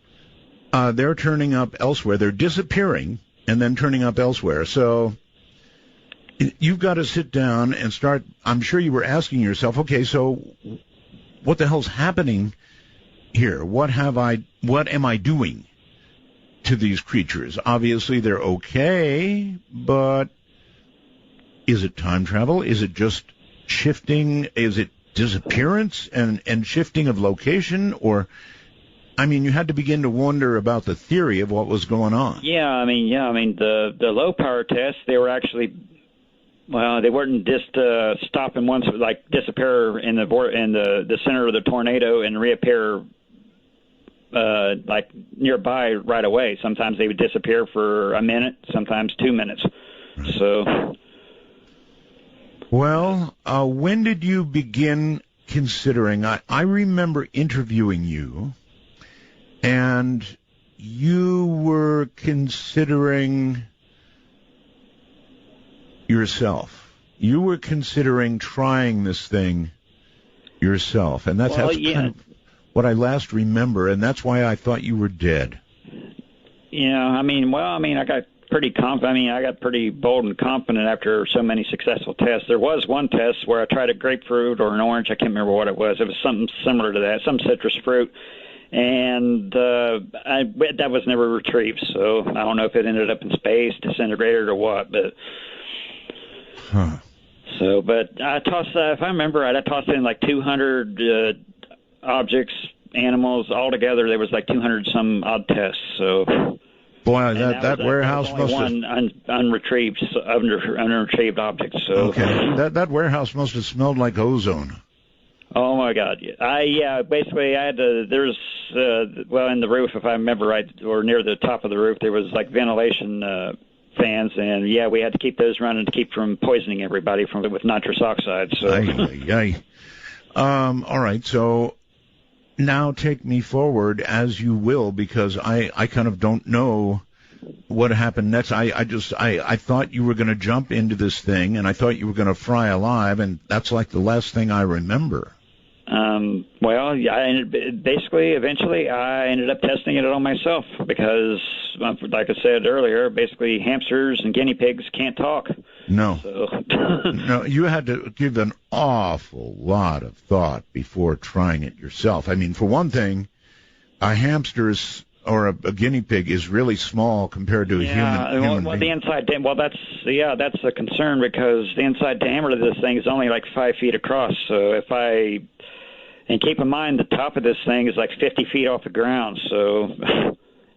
They're turning up elsewhere. They're disappearing and then turning up elsewhere. So you've got to sit down and start. I'm sure you were asking yourself, okay, so what the hell's happening here? What am I doing to these creatures? Obviously they're okay, but is it time travel? Is it just shifting? Is it disappearance and shifting of location? Or, I mean, you had to begin to wonder about the theory of what was going on. I mean the low power tests, they were actually, well, they weren't just stopping once, like disappear in the center of the tornado and reappear like nearby right away. Sometimes they would disappear for a minute, sometimes 2 minutes. So, well, when did you begin considering? I remember interviewing you, and you were considering yourself. You were considering trying this thing yourself, and that's kind of what I last remember, and that's why I thought you were dead. I got pretty confident. I mean, I got pretty bold and confident after so many successful tests. There was one test where I tried a grapefruit or an orange. I can't remember what it was. It was something similar to that, some citrus fruit. And that was never retrieved. So I don't know if it ended up in space, disintegrated, or what. But but I tossed. If I remember right, I tossed in like 200 objects, animals altogether. There was like 200 some odd tests. So. Boy, that warehouse must have unretrieved objects. So. Okay, that warehouse must have smelled like ozone. Oh my God! Basically, I had to. There's in the roof, if I remember right, or near the top of the roof, there was like ventilation fans, and we had to keep those running to keep from poisoning everybody with nitrous oxide. So. All right, so. Now take me forward as you will, because I kind of don't know what happened next. I thought you were going to jump into this thing, and I thought you were going to fry alive, and that's like the last thing I remember. Well, yeah, eventually, I ended up testing it on myself because, like I said earlier, basically hamsters and guinea pigs can't talk. No. So. No, you had to give an awful lot of thought before trying it yourself. I mean, for one thing, a hamster or a guinea pig is really small compared to a human being. The inside that's a concern because the inside diameter of this thing is only like 5 feet across. So and keep in mind the top of this thing is like 50 feet off the ground. So,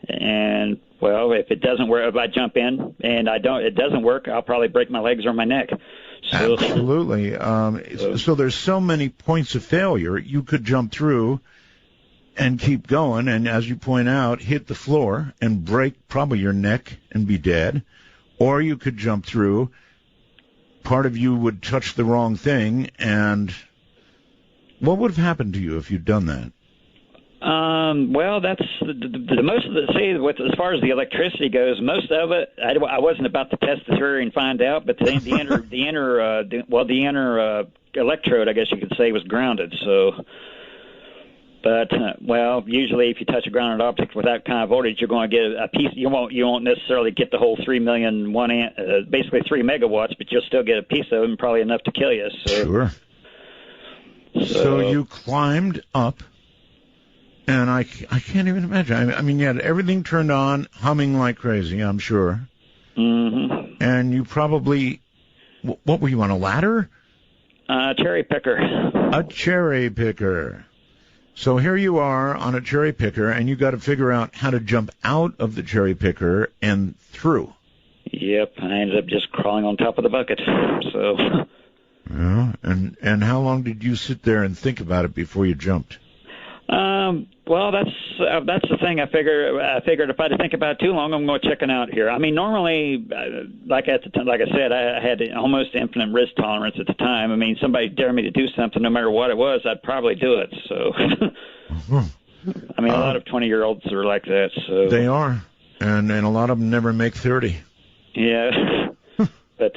and well, if it doesn't work, if I jump in and it doesn't work, I'll probably break my legs or my neck. So, absolutely. So there's so many points of failure. You could jump through and keep going, and as you point out, hit the floor and break probably your neck and be dead. Or you could jump through, part of you would touch the wrong thing, and what would have happened to you if you'd done that? Well, that's the most of the, as far as the electricity goes, most of it, I wasn't about to test the theory and find out, but the inner electrode, I guess you could say, was grounded, so. But usually if you touch a grounded object with that kind of voltage, you're going to get a piece. You won't necessarily get the whole 3 million basically 3 megawatts, but you'll still get a piece of it, and probably enough to kill you. So. Sure. So you climbed up, and I can't even imagine. I mean, you had everything turned on, humming like crazy, I'm sure. Mm-hmm. And you probably, what were you on, a ladder? Cherry picker. A cherry picker. So here you are on a cherry picker, and you got to figure out how to jump out of the cherry picker and through. Yep, I ended up just crawling on top of the bucket. So. Yeah, and how long did you sit there and think about it before you jumped? Well, that's the thing. I figured if I had to think about it too long, I'm going to chicken out here. I mean, normally, like I said, I had almost infinite risk tolerance at the time. I mean, somebody dared me to do something, no matter what it was, I'd probably do it. So, I mean, a lot of 20-year-olds are like that. So they are, and a lot of them never make 30. Yeah, but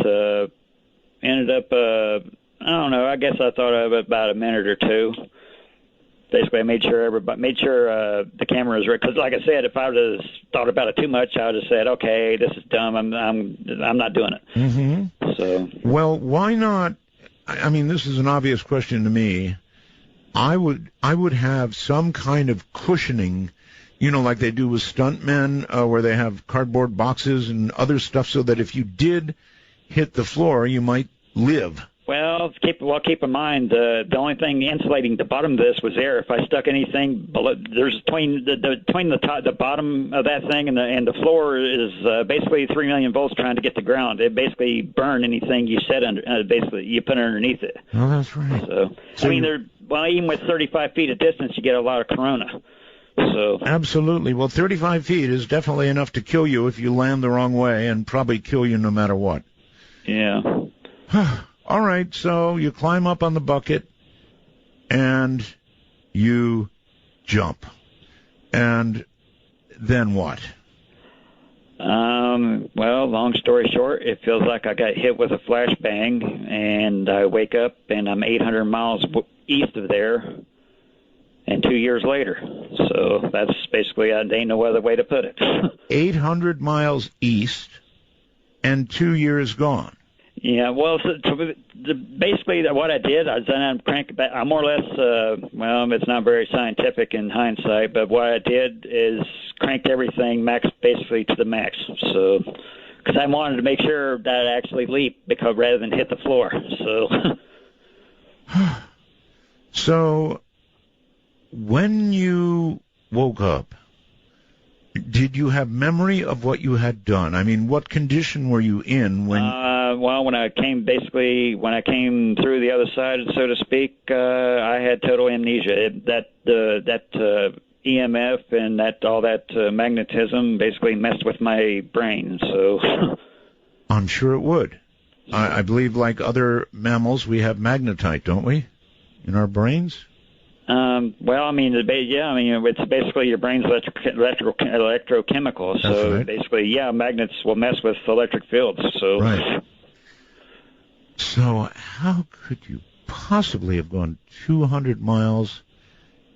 ended up, I don't know. I guess I thought of it about a minute or two. Basically, I made sure the camera was ready. Because, like I said, if I would have thought about it too much, I would have said, "Okay, this is dumb. I'm not doing it." Mm-hmm. So, well, why not? I mean, this is an obvious question to me. I would have some kind of cushioning, like they do with stuntmen, where they have cardboard boxes and other stuff, so that if you did hit the floor, you might live. Well, keep in mind the only thing insulating the bottom of this was air. If I stuck anything below, there's between the bottom of that thing and the floor is basically 3 million volts trying to get to ground. It basically burned anything you set under. Basically, you put underneath it. Oh, that's right. So I mean, even with 35 feet of distance, you get a lot of corona. So absolutely. Well, 35 feet is definitely enough to kill you if you land the wrong way, and probably kill you no matter what. Yeah. All right, so you climb up on the bucket, and you jump. And then what? Well, long story short, it feels like I got hit with a flashbang, and I wake up, and I'm 800 miles east of there, and 2 years later. So that's basically, there ain't no other way to put it. 800 miles east, and 2 years gone. Yeah, well, basically what I did, I more or less, it's not very scientific in hindsight, but what I did is cranked everything basically to the max. So, because I wanted to make sure that I actually leaped rather than hit the floor. So, so when you woke up, did you have memory of what you had done? I mean, what condition were you in when? Well, when I came through the other side, so to speak, I had total amnesia. That EMF and all that magnetism basically messed with my brain. So I'm sure it would. I believe, like other mammals, we have magnetite, don't we, in our brains? Well, I mean, it's basically your brain's electrochemical. So right. Basically, magnets will mess with electric fields. So right. So how could you possibly have gone 200 miles,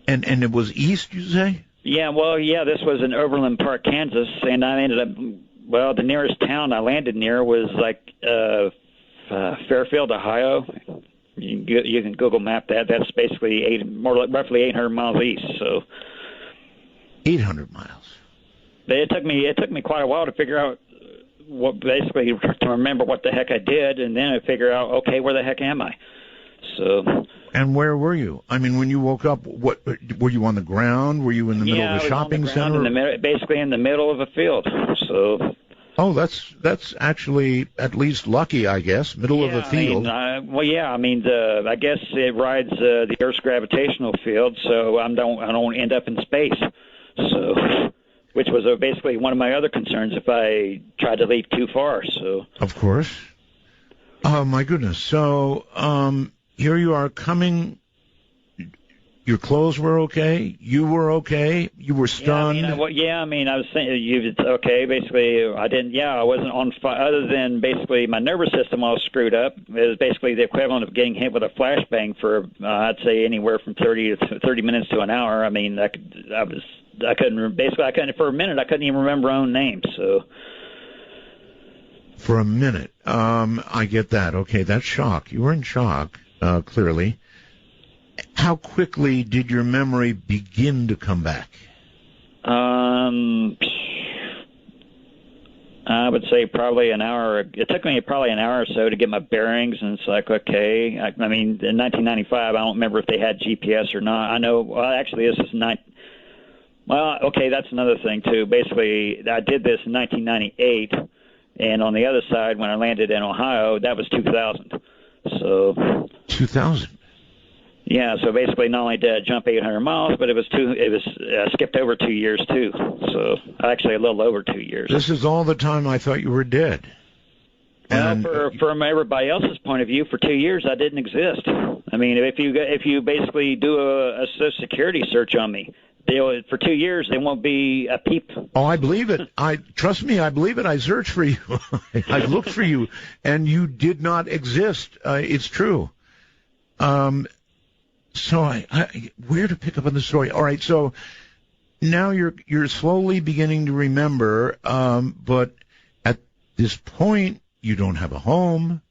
and it was east, you say? Yeah, well, yeah, this was in Overland Park, Kansas, and I ended up, well, the nearest town I landed near was like Fairfield, Ohio. You can Google map that. That's basically roughly 800 miles east. So 800 miles. But it took me quite a while to figure out basically to remember what the heck I did, and then I figure out, okay, where the heck am I? So. And where were you? I mean, when you woke up, what were you on the ground? Were you in the middle of a shopping center? Basically in the middle of a field. So. Oh, that's actually at least lucky, I guess. Middle of a field. I guess it rides the Earth's gravitational field, so I don't end up in space. So, which was basically one of my other concerns if I tried to leave too far. So. Of course. Oh my goodness. So, here you are coming. Your clothes were okay. You were okay. You were stunned. I was saying, okay. Basically, I wasn't on fire. Other than basically my nervous system all screwed up. It was basically the equivalent of getting hit with a flashbang for, I'd say, anywhere from 30 minutes to an hour. I mean, I couldn't for a minute. I couldn't even remember my own name. So. For a minute, I get that. Okay, that's shock. You were in shock, clearly. How quickly did your memory begin to come back? I would say probably an hour. It took me probably an hour or so to get my bearings, and it's like, okay. I mean, in 1995, I don't remember if they had GPS or not. I know, well, actually, this is well, okay, that's another thing, too. Basically, I did this in 1998, and on the other side, when I landed in Ohio, that was 2000. So 2000. Yeah, so basically not only did I jump 800 miles, but it was skipped over 2 years too. So actually a little over 2 years. This is all the time I thought you were dead. Well, from everybody else's point of view, for 2 years I didn't exist. I mean, if you basically do a Social Security search on me, for 2 years there won't be a peep. Oh, I believe it. Trust me, I believe it. I searched for you. I looked for you, and you did not exist. It's true. So where to pick up on the story? All right, so now you're slowly beginning to remember, but at this point you don't have a home.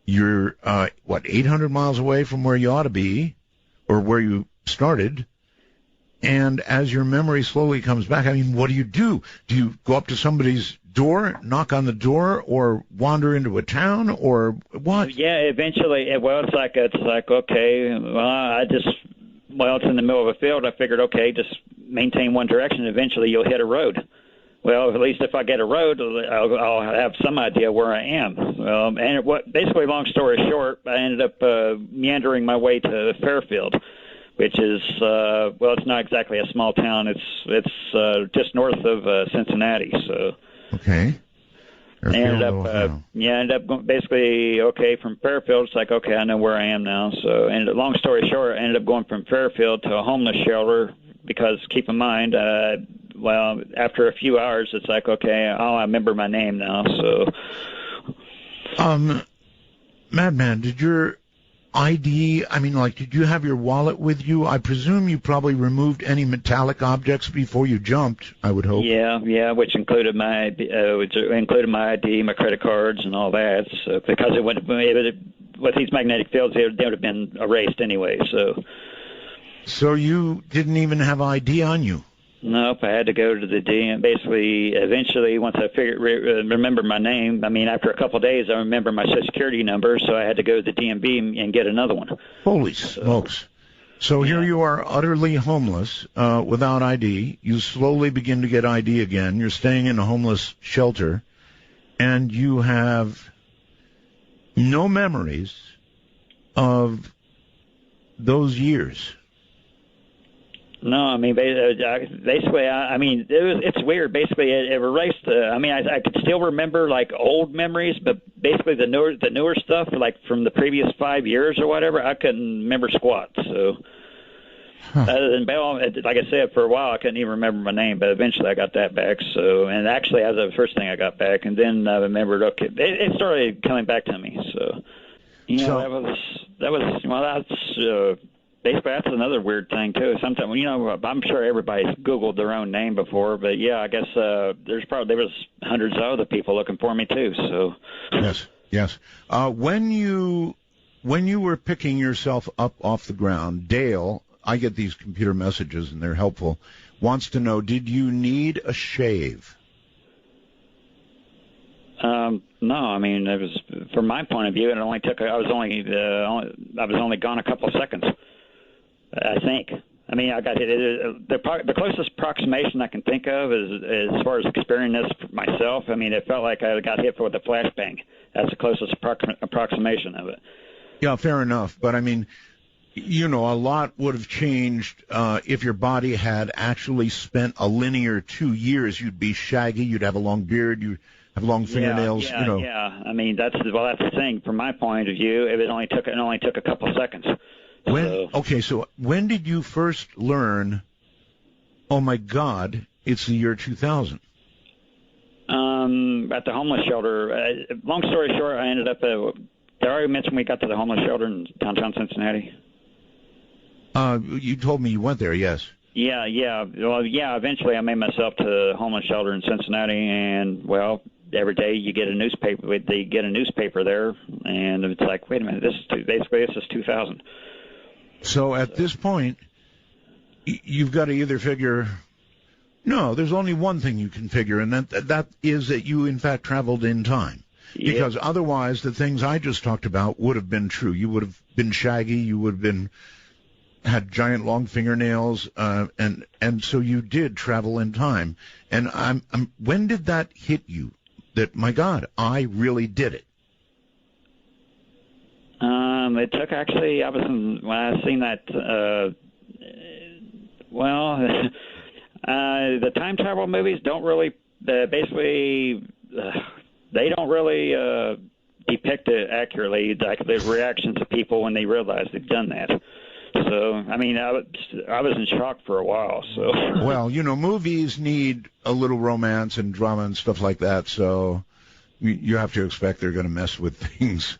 You're 800 miles away from where you ought to be, or where you started. And as your memory slowly comes back, I mean, what do? Do you go up to somebody's door, knock on the door, or wander into a town, or what? Yeah, eventually. It's like okay. It's in the middle of a field. I figured, okay, just maintain one direction. Eventually, you'll hit a road. Well, at least if I get a road, I'll have some idea where I am. Basically, long story short, I ended up meandering my way to Fairfield, which is it's not exactly a small town. It's just north of Cincinnati. So. Okay. Ended up going, basically, okay, from Fairfield, it's like, okay, I know where I am now. So, and long story short, I ended up going from Fairfield to a homeless shelter because, keep in mind, after a few hours, it's like, okay, I remember my name now. So. Madman, did your ID, did you have your wallet with you? I presume you probably removed any metallic objects before you jumped, I would hope. Yeah, which included my ID, my credit cards, and all that. So, because with these magnetic fields, they would have been erased anyway. So you didn't even have ID on you? Nope, I had to go to the DM. Basically, eventually, once I remember my name, after a couple of days, I remember my Social Security number, so I had to go to the DMV and get another one. Holy smokes. So here you are, utterly homeless, without ID. You slowly begin to get ID again. You're staying in a homeless shelter, and you have no memories of those years. No, basically, it's weird. Basically, it erased. I could still remember like old memories, but basically the newer stuff, like from the previous 5 years or whatever, I couldn't remember squat. So, other than like I said, for a while I couldn't even remember my name, but eventually I got that back. So, and actually, that was the first thing I got back, and then I remembered. Okay, it started coming back to me. So. Yeah, So- basically that's another weird thing too. Sometimes, I'm sure everybody's Googled their own name before, but yeah, I guess there was hundreds of other people looking for me too. So Yes. When you were picking yourself up off the ground, Dale, I get these computer messages and they're helpful, wants to know, did you need a shave? no, I mean, it was from my point of view. It only took. I was only gone a couple of seconds. I think. I mean, I got hit. The closest approximation I can think of is as far as experiencing this myself. I mean, it felt like I got hit with a flashbang. That's the closest approximation of it. Yeah, fair enough. But I mean, a lot would have changed if your body had actually spent a linear 2 years. You'd be shaggy. You'd have a long beard. You have long fingernails. Yeah. I mean, that's the thing. From my point of view, it only took a couple of seconds. So when did you first learn, oh my God, it's the year 2000? At the homeless shelter. Long story short, I ended up did I already mention we got to the homeless shelter in downtown Cincinnati? You told me you went there, yes. Yeah. Well, yeah, eventually I made myself to the homeless shelter in Cincinnati, and, well, every day you get a newspaper. They get a newspaper there, and it's like, wait a minute, this is 2000. So at this point, you've got to either figure, no, there's only one thing you can figure, and that is that you, in fact, traveled in time. Yeah. Because otherwise, the things I just talked about would have been true. You would have been shaggy. You would have had giant long fingernails, and so you did travel in time. And when did that hit you? That, my God, I really did it. It took actually. When I seen that. The time travel movies don't really basically. They don't really depict it accurately, like the reactions of people when they realize they've done that. So, I mean, I was in shock for a while. So. Well, movies need a little romance and drama and stuff like that, so you have to expect they're going to mess with things.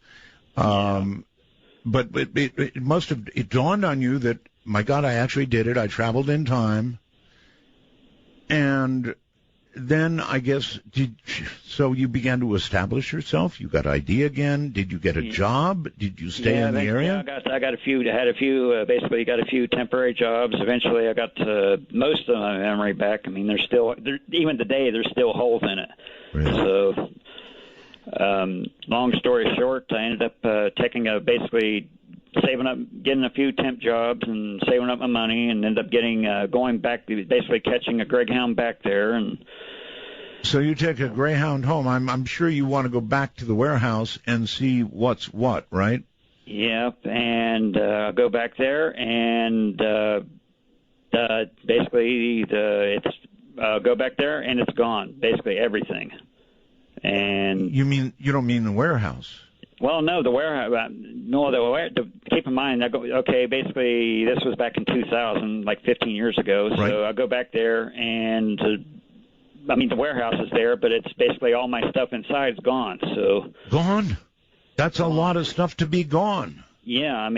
But it dawned on you that, my God, I actually did it. I traveled in time. And then I guess, so you began to establish yourself? You got ID again? Did you get a job? Did you stay in the area? Yeah, I got a few temporary jobs. Eventually I got most of my memory back. I mean, even today, there's still holes in it. Really? So, long story short, I ended up basically saving up, getting a few temp jobs and saving up my money, and ended up going back, basically catching a Greyhound back there. And so you take a Greyhound home. I'm sure you want to go back to the warehouse and see what's what, right? Yep, and go back there, and basically go back there, and it's gone, basically everything. And you don't mean the warehouse? Well, no, the warehouse. Keep in mind, basically this was back in 2000, like 15 years ago. So right. I go back there, and the warehouse is there, but it's basically all my stuff inside's gone. So gone? That's a lot of stuff to be gone. Yeah, 2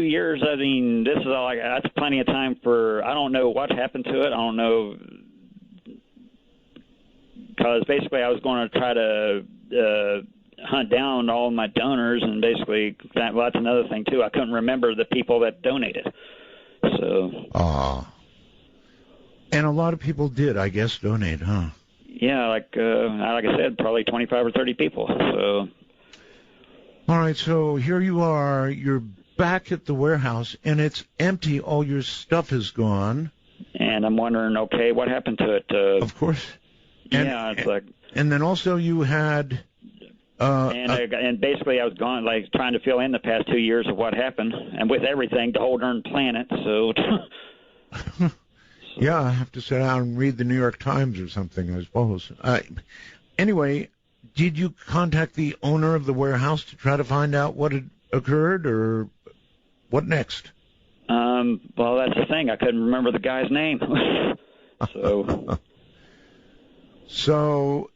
years. This is all. That's plenty of time for. I don't know what happened to it. I don't know, because basically I was going to try to hunt down all of my donors, and basically that's another thing too. I couldn't remember the people that donated. So. And a lot of people did, I guess, donate, huh? Yeah, like I said, probably 25 or 30 people. So. All right, so here you are. You're back at the warehouse, and it's empty. All your stuff is gone. And I'm wondering, okay, what happened to it? Of course. It's like. And then also you had. And basically I was gone, like trying to fill in the past 2 years of what happened, and with everything, the whole darn planet. So. Yeah, I have to sit down and read the New York Times or something, I suppose. Anyway, did you contact the owner of the warehouse to try to find out what had occurred, or what next? Well, that's the thing. I couldn't remember the guy's name. So,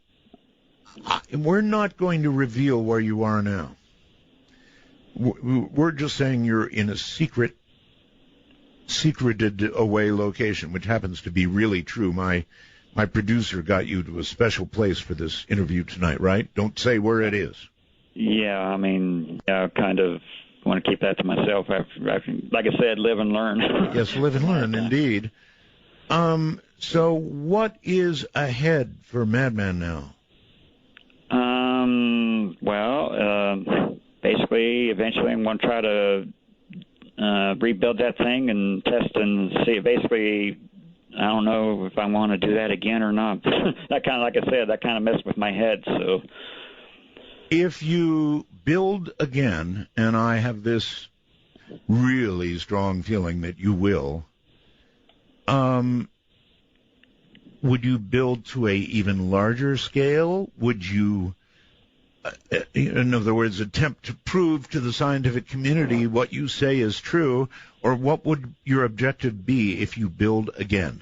we're not going to reveal where you are now. We're just saying you're in a secreted away location, which happens to be really true. My producer got you to a special place for this interview tonight, right? Don't say where it is. Yeah, I mean, I kind of want to keep that to myself. Like I said, live and learn. Yes, live and learn, indeed. So what is ahead for Madman now? Basically, eventually I'm going to try to rebuild that thing and test and see. Basically, I don't know if I want to do that again or not. That kind of, like I said, that kind of messed with my head. So, if you build again, and I have this really strong feeling that you will, would you build to a even larger scale? Would you, in other words, attempt to prove to the scientific community what you say is true, or what would your objective be if you build again?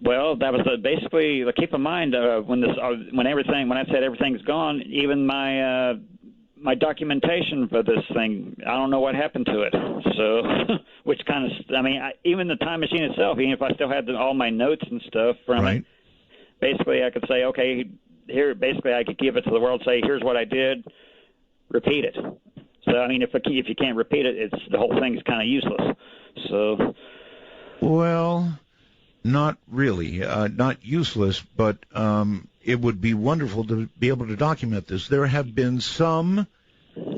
Well, that was basically. Keep in mind when I said everything's gone, even my documentation for this thing, I don't know what happened to it. So, which kind of, even the time machine itself, even if I still had all my notes and stuff from it, basically I could say, okay, here, basically I could give it to the world, say, here's what I did, repeat it. So, I mean, if you can't repeat it, the whole thing's kind of useless. So, well, not really, not useless, but it would be wonderful to be able to document this. There have been some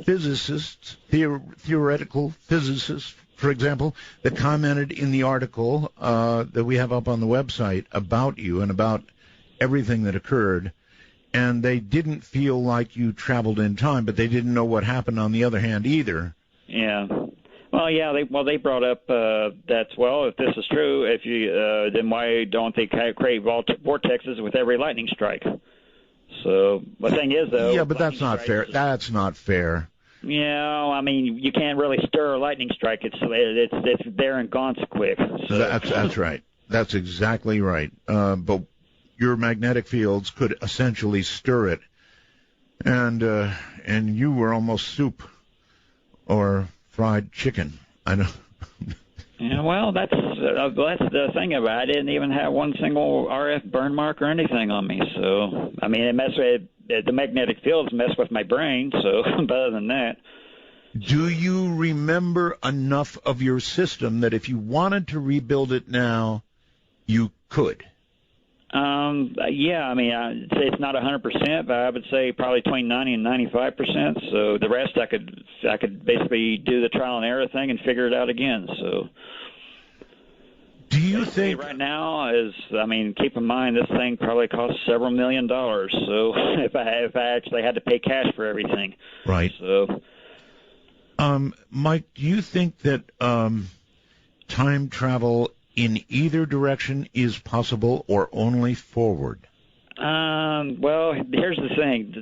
physicists, theoretical physicists, for example, that commented in the article that we have up on the website about you and about everything that occurred, and they didn't feel like you traveled in time, but they didn't know what happened on the other hand either. Yeah. Well, yeah. They brought up that. Well, if this is true, then why don't they create vortexes with every lightning strike? So the thing is, though. Yeah, but that's not fair. That's not fair. Yeah, I mean, you can't really stir a lightning strike. It's there and gone so quick. So. That's right. That's exactly right. But your magnetic fields could essentially stir it, and you were almost soup or fried chicken. I know. Yeah, well, that's the thing about it. I didn't even have one single RF burn mark or anything on me. So, I mean, the magnetic fields mess with my brain. So, but other than that. Do you remember enough of your system that if you wanted to rebuild it now, you could? Yeah, I mean, it's not 100%, but I would say probably between 90 and 95%. So the rest I could basically do the trial and error thing and figure it out again. So do you think right now keep in mind this thing probably costs several $1 million. So if I actually had to pay cash for everything. Right. So Mike, do you think that time travel in either direction is possible or only forward? Well, here's the thing.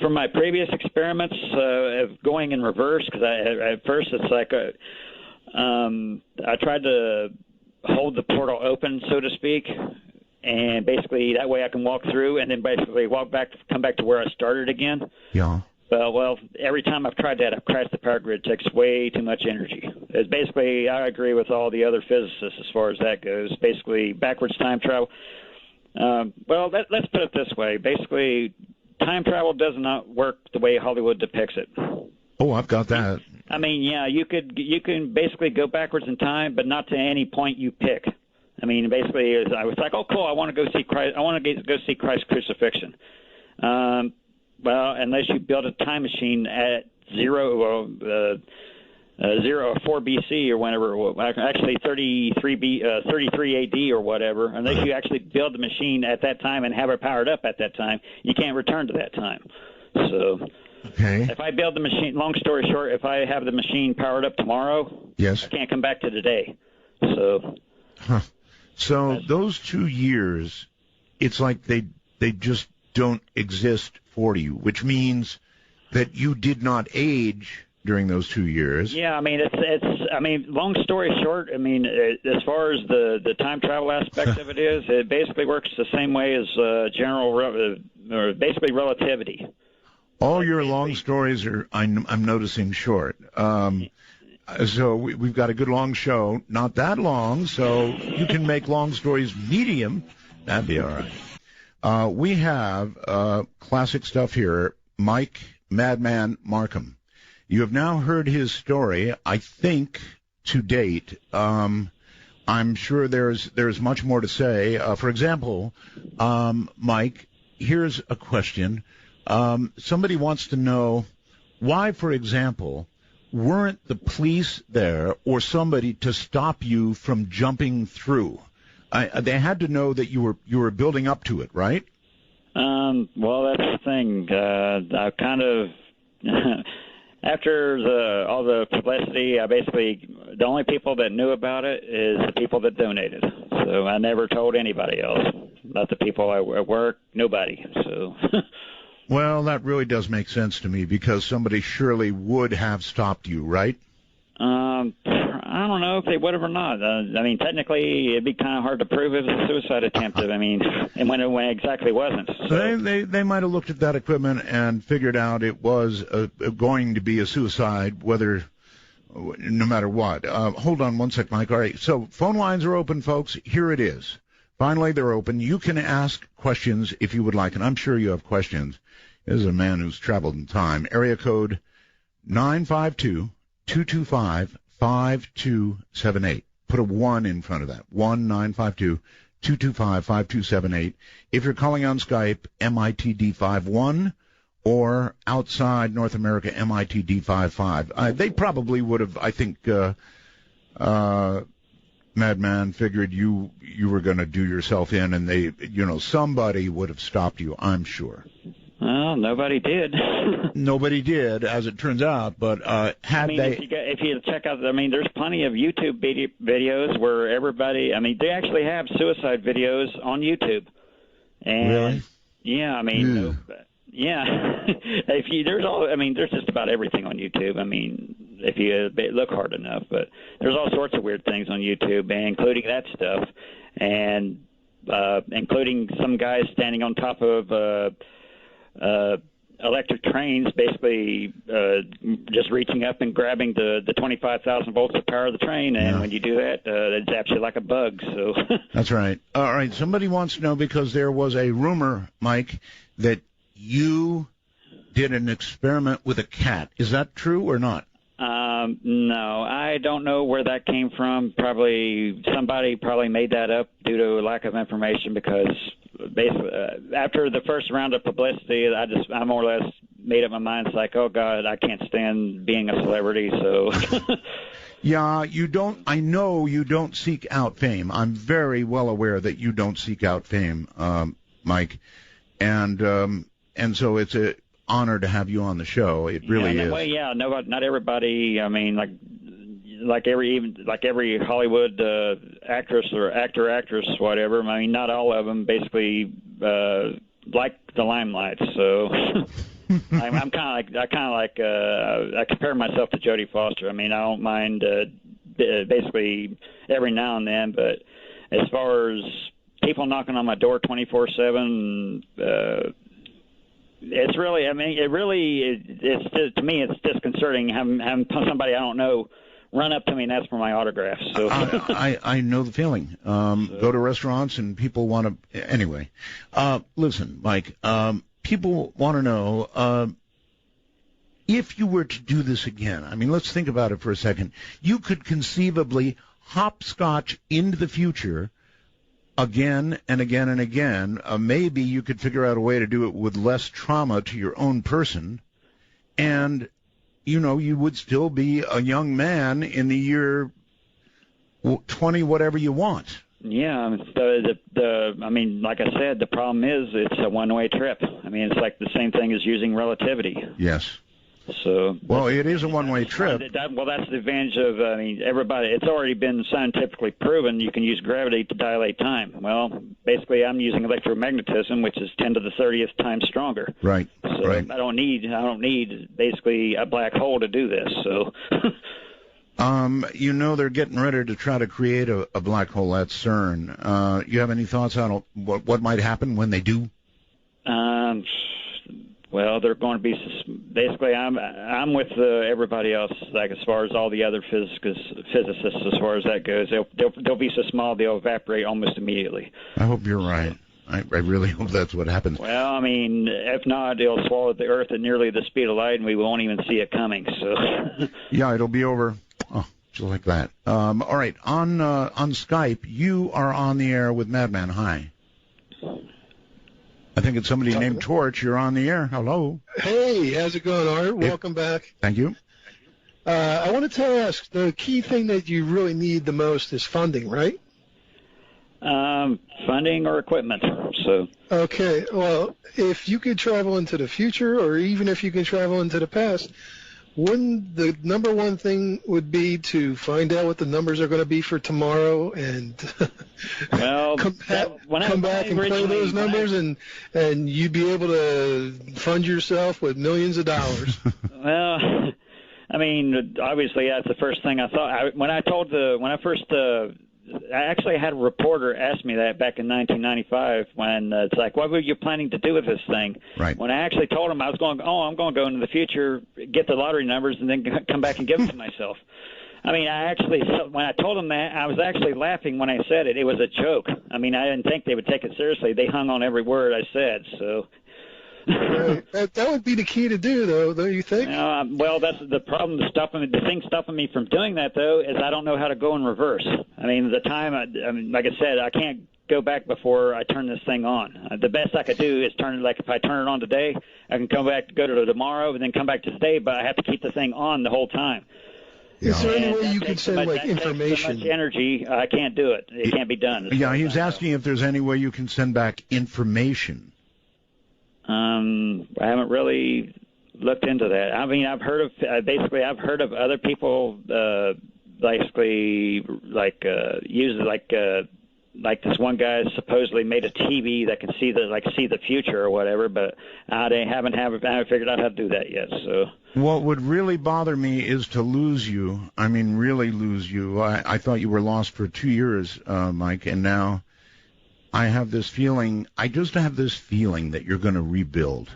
From my previous experiments of going in reverse, because at first it's like I tried to hold the portal open, so to speak, and basically that way I can walk through and then basically come back to where I started again. Yeah. Well, every time I've tried that, I've crashed the power grid. It takes way too much energy. It's basically, I agree with all the other physicists as far as that goes. Basically, backwards time travel. Let's put it this way. Basically, time travel does not work the way Hollywood depicts it. Oh, I've got that. I mean, yeah, you can basically go backwards in time, but not to any point you pick. I mean, basically, I was like, oh, cool, I want to go see Christ. I want to go see Christ's crucifixion. Well, unless you build a time machine at 4 BC or whenever, actually 33 AD or whatever, unless you actually build the machine at that time and have it powered up at that time, you can't return to that time. So, okay. If I build the machine, long story short, if I have the machine powered up tomorrow, yes, I can't come back to today. So, so those 2 years, it's like they just don't exist for you, which means that you did not age during those 2 years. Yeah, I mean, long story short, I mean, as far as the time travel aspect of it is, it basically works the same way as basically relativity. All your long stories are, I'm noticing, short. So we've got a good long show, not that long, so you can make long stories medium. That'd be all right. We have classic stuff here. Mike Madman Marcum. You have now heard his story, I think, to date. I'm sure there's much more to say. For example, Mike, here's a question. Somebody wants to know why, for example, weren't the police there or somebody to stop you from jumping through? They had to know that you were building up to it, right? Well, that's the thing. I kind of after all the publicity, the only people that knew about it is the people that donated. So I never told anybody else. Not the people at work, nobody. So. Well, that really does make sense to me because somebody surely would have stopped you, right? I don't know if they would have or not. I mean, technically, it'd be kind of hard to prove it was a suicide attempt. I mean, and when it exactly wasn't. So. They might have looked at that equipment and figured out it was going to be a suicide, no matter what. Hold on one sec, Mike. All right, so phone lines are open, folks. Here it is. Finally, they're open. You can ask questions if you would like, and I'm sure you have questions. This is a man who's traveled in time. Area code 952-225-5278. Put a 1 in front of that. 1-952-225-5278. If you're calling on Skype, MITD51, or outside North America, MITD55. They probably would have, I think, Madman figured you were going to do yourself in, and somebody would have stopped you, I'm sure. Well, nobody did. Nobody did, as it turns out. But if you check out, there's plenty of YouTube videos where everybody. They actually have suicide videos on YouTube. And, really? Yeah. Yeah. There's just about everything on YouTube. If you look hard enough, but there's all sorts of weird things on YouTube, including that stuff, and including some guys standing on top of. Electric trains, basically just reaching up and grabbing the 25,000 volts of power of the train, and when you do that, it zaps you like a bug. So that's right. All right. Somebody wants to know, because there was a rumor, Mike, that you did an experiment with a cat. Is that true or not? No, I don't know where that came from. Somebody made that up due to lack of information, because basically after the first round of publicity, I more or less made up my mind. It's like, oh God, I can't stand being a celebrity. So yeah, you don't. I know you don't seek out fame. I'm very well aware that you don't seek out fame, Mike, and so it's a honor to have you on the show. It really is. Well, not everybody. Like every Hollywood actress or actress, whatever. Not all of them basically like the limelight. So I compare myself to Jodie Foster. I don't mind basically every now and then, but as far as people knocking on my door 24/7. It's really, to me, it's disconcerting having somebody I don't know run up to me and ask for my autograph. So I know the feeling. Go to restaurants and people want to. Anyway, listen, Mike. People want to know if you were to do this again. Let's think about it for a second. You could conceivably hopscotch into the future. Again and again and again, maybe you could figure out a way to do it with less trauma to your own person, and, you would still be a young man in the year 20, whatever you want. Yeah, like I said, the problem is it's a one-way trip. It's like the same thing as using relativity. Yes. So, well, it is a one-way trip. That's the advantage of, everybody. It's already been scientifically proven you can use gravity to dilate time. Well, basically, I'm using electromagnetism, which is 10 to the 30th time stronger. Right. So right. I don't need basically a black hole to do this. So. They're getting ready to try to create a black hole at CERN. You have any thoughts on what might happen when they do? Well, they're going to be basically. I'm with everybody else. Like as far as all the other physicists, as far as that goes, they'll be so small they'll evaporate almost immediately. I hope you're right. I really hope that's what happens. Well, I mean, if not, it'll swallow the Earth at nearly the speed of light, and we won't even see it coming. So. Yeah, it'll be over. Oh, just like that. All right, on Skype, you are on the air with Madman. Hi. I think it's somebody named Torch. You're on the air. Hello. Hey, how's it going, Art? Welcome back. Thank you. I wanted to ask, the key thing that you really need the most is funding, right? Funding or equipment. So. Okay. Well, if you could travel into the future, or even if you could travel into the past, wouldn't the number one thing would be to find out what the numbers are going to be for tomorrow and well, come back and play those numbers, and you'd be able to fund yourself with millions of dollars? Well, I mean, obviously that's the first thing I thought. I actually had a reporter ask me that back in 1995 when it's like, what were you planning to do with this thing? Right. When I actually told him I'm going to go into the future, get the lottery numbers, and then come back and give them to myself. I mean, when I told him that, I was actually laughing when I said it. It was a joke. I mean, I didn't think they would take it seriously. They hung on every word I said, so. Right. That would be the key to do, though, don't you think? Well, that's the problem. The thing stopping me from doing that, though, is I don't know how to go in reverse. I mean, like I said, I can't go back before I turn this thing on. The best I could do is if I turn it on today, I can go to tomorrow, and then come back to today, but I have to keep the thing on the whole time. Is there any way you could send information? So much energy, I can't do it. It can't be done. Yeah, he was asking if there's any way you can send back information. I haven't really looked into that. I mean, I've heard of other people use like this one guy supposedly made a TV that can see the future or whatever, but I haven't figured out how to do that yet. So what would really bother me is to lose you. I mean, really lose you. I thought you were lost for 2 years, Mike, and now I have this feeling. I just have this feeling that you're going to rebuild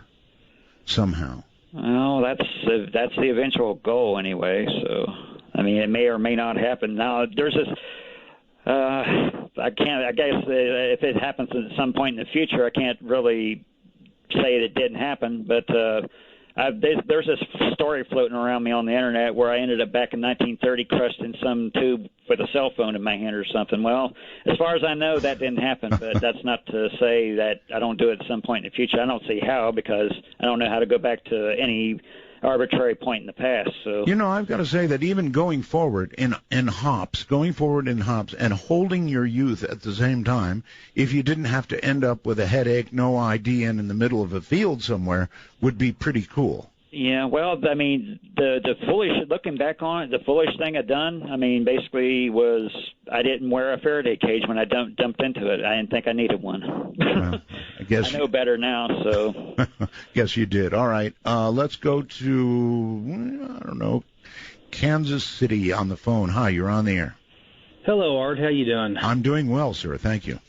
somehow. Well, that's the eventual goal anyway. So I mean, it may or may not happen. Now there's this. I guess if it happens at some point in the future, I can't really say it didn't happen. But there's this story floating around me on the internet where I ended up back in 1930 crushed in some tube with a cell phone in my hand or something. Well, as far as I know, that didn't happen. But that's not to say that I don't do it at some point in the future. I don't see how, because I don't know how to go back to any arbitrary point in the past. So I've got to say that even going forward in hops and holding your youth at the same time, if you didn't have to end up with a headache, no ID, and in the middle of a field somewhere, would be pretty cool. Yeah, well, I mean, the foolish, looking back on it, the foolish thing I done, I mean, basically was I didn't wear a Faraday cage when I dumped into it. I didn't think I needed one. Well, I guess I know better now, so. Guess you did. All right, let's go to, I don't know, Kansas City on the phone. Hi, you're on the air. Hello, Art. How you doing? I'm doing well, sir. Thank you.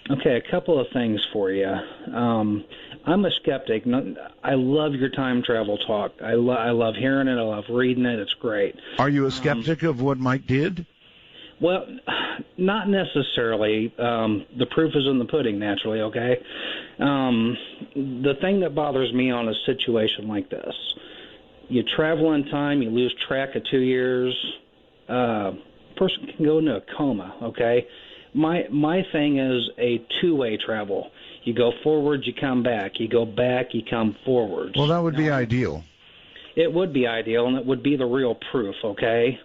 Okay, a couple of things for you. I'm a skeptic. I love your time travel talk. I love hearing it. I love reading it. It's great. Are you a skeptic of what Mike did? Well, not necessarily. The proof is in the pudding, naturally, okay? The thing that bothers me on a situation like this, you travel in time, you lose track of 2 years, person can go into a coma, okay? My thing is a two-way travel. You go forward, you come back. You go back, you come forward. Well, that would be ideal. It would be ideal, and it would be the real proof, okay?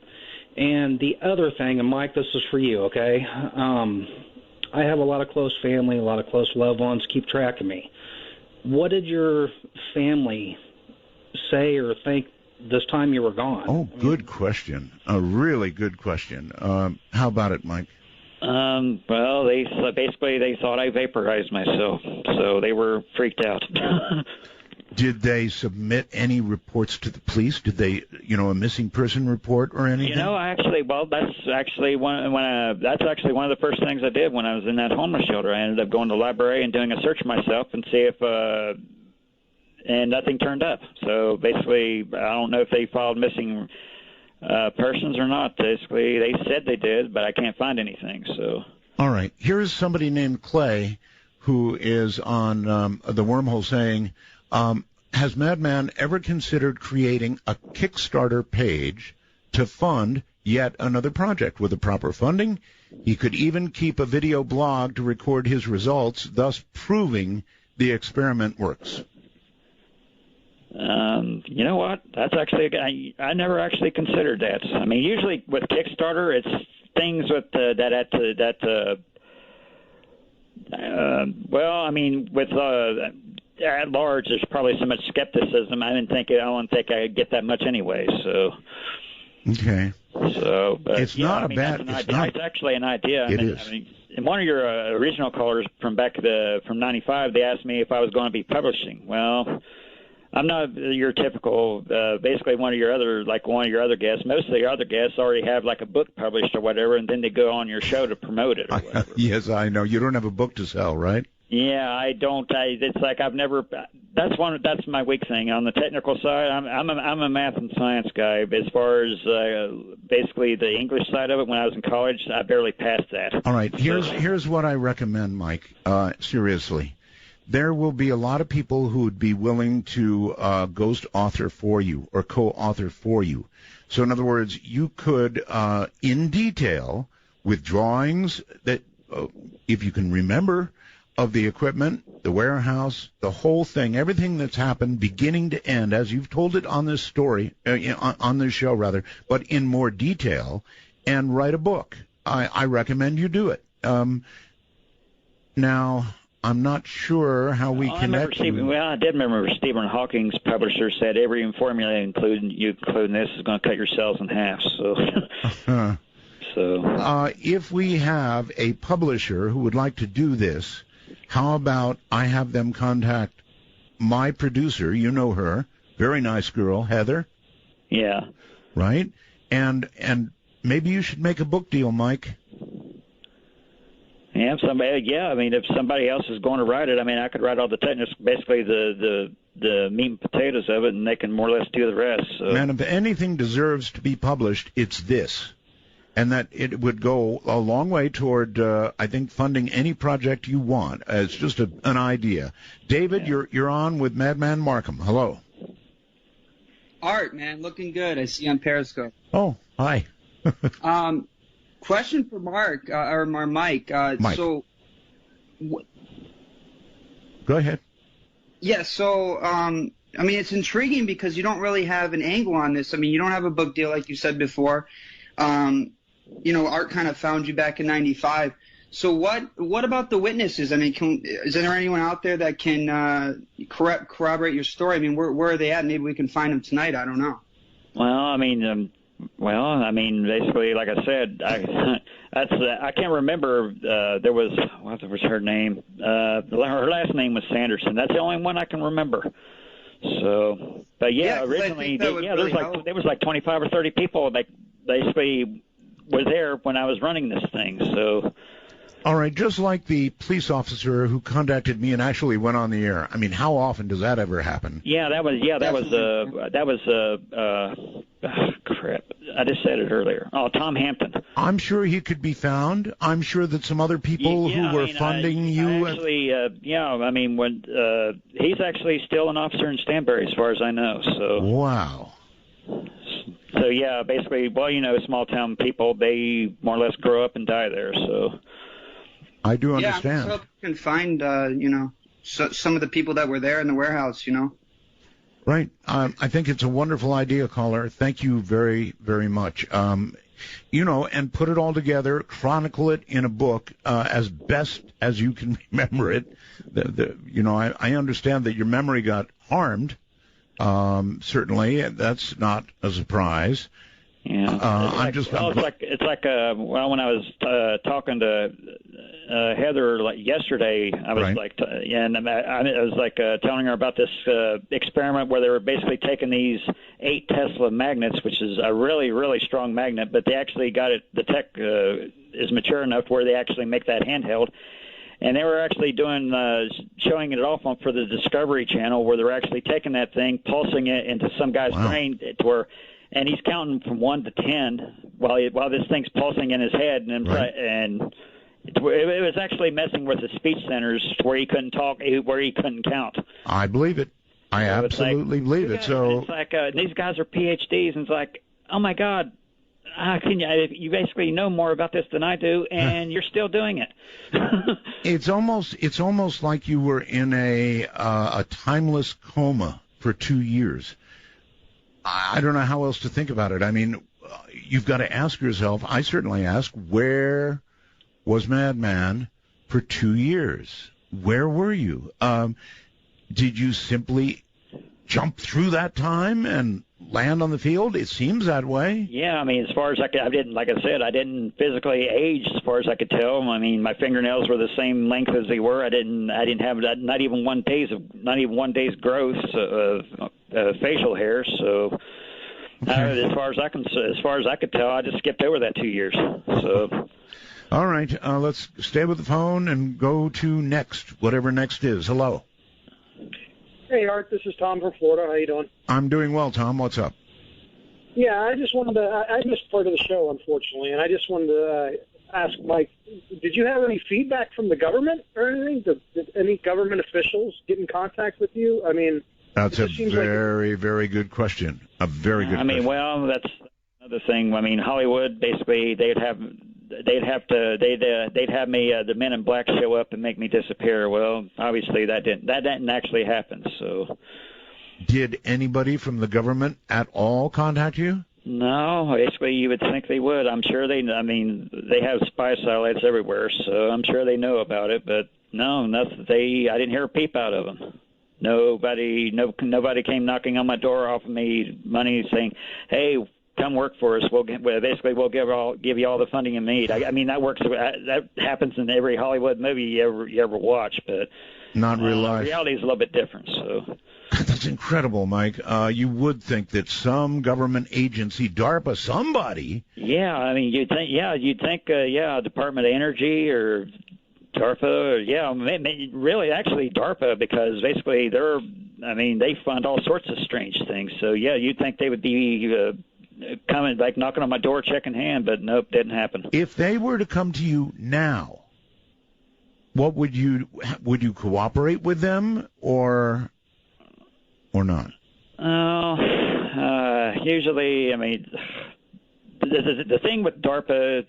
And the other thing, and Mike, this is for you, okay? I have a lot of close family, a lot of close loved ones keep track of me. What did your family say or think this time you were gone? Oh, good question. A really good question. How about it, Mike? Well, they thought I vaporized myself, so they were freaked out. Did they submit any reports to the police? Did they, a missing person report or anything? That's actually one of the first things I did when I was in that homeless shelter. I ended up going to the library and doing a search myself and see and nothing turned up. So basically, I don't know if they filed missing persons or not. Basically, they said they did, but I can't find anything. So. All right. Here's somebody named Clay who is on the wormhole saying, has Madman ever considered creating a Kickstarter page to fund yet another project with the proper funding? He could even keep a video blog to record his results, thus proving the experiment works. You know what? That's actually I never actually considered that. I mean, usually with Kickstarter, it's things with well, I mean, with at large, there's probably so much skepticism. I don't think I'd get that much anyway. So. Okay. So, but it's yeah, not I a mean, bad. It's actually an idea. It is. I mean, in one of your original callers from from '95, they asked me if I was going to be publishing. Well, I'm not your typical. Basically, one of your other guests. Most of the other guests already have like a book published or whatever, and then they go on your show to promote it or whatever. Yes, I know. You don't have a book to sell, right? Yeah, I don't. It's like I've never. That's my weak thing on the technical side. I'm a math and science guy. As far as basically the English side of it, when I was in college, I barely passed that. All right. Here's what I recommend, Mike. Seriously, there will be a lot of people who would be willing to ghost author for you or co-author for you. So in other words, you could, in detail, with drawings that, if you can remember, of the equipment, the warehouse, the whole thing, everything that's happened beginning to end, as you've told it on this story, on this show rather, but in more detail, and write a book. I recommend you do it. Now, I'm not sure how we connect. I did remember Stephen Hawking's publisher said every formula including this is going to cut your cells in half. So, if we have a publisher who would like to do this, how about I have them contact my producer? You know her, very nice girl, Heather. Yeah. Right, and maybe you should make a book deal, Mike. Yeah, I mean, if somebody else is going to write it, I mean, I could write all the techniques, basically the meat and potatoes of it, and they can more or less do the rest. So. Man, if anything deserves to be published, it's this. And that it would go a long way toward, I think, funding any project you want. It's just an idea. David, yeah. You're on with Madman Marcum. Hello. Art, man, looking good. I see you on Periscope. Oh, hi. Question for Mark or Mike. Mike. So, go ahead. Yeah. So, I mean, it's intriguing because you don't really have an angle on this. I mean, you don't have a book deal like you said before. Art kind of found you back in '95. So what about the witnesses? I mean, is there anyone out there that can corroborate your story? I mean, where are they at? Maybe we can find them tonight. I don't know. Well, I mean, basically, like I said, I can't remember. There was what was her name? Her last name was Sanderson. That's the only one I can remember. So, but yeah originally, there was like 25 or 30 people that basically were there when I was running this thing. So. All right, just like the police officer who contacted me and actually went on the air. I mean, how often does that ever happen? Crap. I just said it earlier. Oh, Tom Hampton. I'm sure he could be found. I'm sure that some other people who were funding you. He's actually still an officer in Stanbury, as far as I know. So. Wow. So yeah, basically, small town people, they more or less grow up and die there. So. I do understand. Yeah, I hope you can find, some of the people that were there in the warehouse, Right. I think it's a wonderful idea, caller. Thank you very, very much. And put it all together, chronicle it in a book as best as you can remember it. I understand that your memory got harmed. Certainly, that's not a surprise. Yeah, it's like when I was talking to Heather yesterday, I was right. I was telling her about this experiment where they were basically taking these 8 Tesla magnets, which is a really, really strong magnet, but they actually got it. The tech is mature enough where they actually make that handheld. and they were actually doing showing it off on for the Discovery Channel, where they're actually taking that thing, pulsing it into some guy's brain to where, and he's counting from 1 to 10 while this thing's pulsing in his head, and it was actually messing with his speech centers where he couldn't talk, where he couldn't count. I believe it. I absolutely believe it. So it's like these guys are PhDs, and it's like, oh my God. You basically know more about this than I do, and you're still doing it. It's almost like you were in a timeless coma for 2 years. I don't know how else to think about it. I mean, you've got to ask yourself. I certainly ask, where was Madman for 2 years? Where were you? Did you simply jump through that time and land on the field? It seems that way. Yeah, I mean, as far as I didn't, like I said, I didn't physically age as far as I could tell. I mean, my fingernails were the same length as they were. I didn't have not even one day's growth of facial hair. So as far as I could tell, I just skipped over that 2 years. So. All right, let's stay with the phone and go to next, whatever next is. Hello. Hey, Art, this is Tom from Florida. How you doing? I'm doing well, Tom. What's up? Yeah, I just wanted to – I missed part of the show, unfortunately, and I just wanted to ask Mike, did you have any feedback from the government or anything? Did any government officials get in contact with you? I mean – That's a very, very good question. A very good question. I mean, well, that's another thing. I mean, Hollywood, basically, they'd have me, the Men in Black show up and make me disappear. Well, obviously that didn't actually happen. So, did anybody from the government at all contact you? No, basically you would think they would. I'm sure they have spy satellites everywhere, so I'm sure they know about it. But no, I didn't hear a peep out of them. Nobody came knocking on my door offering me money, saying, "Hey, come work for us. We'll give you all the funding you need." I mean, that happens in every Hollywood movie you ever watch, but not real life. Reality is a little bit different. So that's incredible, Mike. You would think that some government agency, DARPA, somebody. Yeah, I mean, you'd think, Department of Energy or DARPA, or really, actually DARPA, because basically they fund all sorts of strange things. So yeah, you'd think they would be coming, like knocking on my door, checking hand, but nope, didn't happen. If they were to come to you now, what would you cooperate with them or not? Usually, I mean, the thing with DARPA,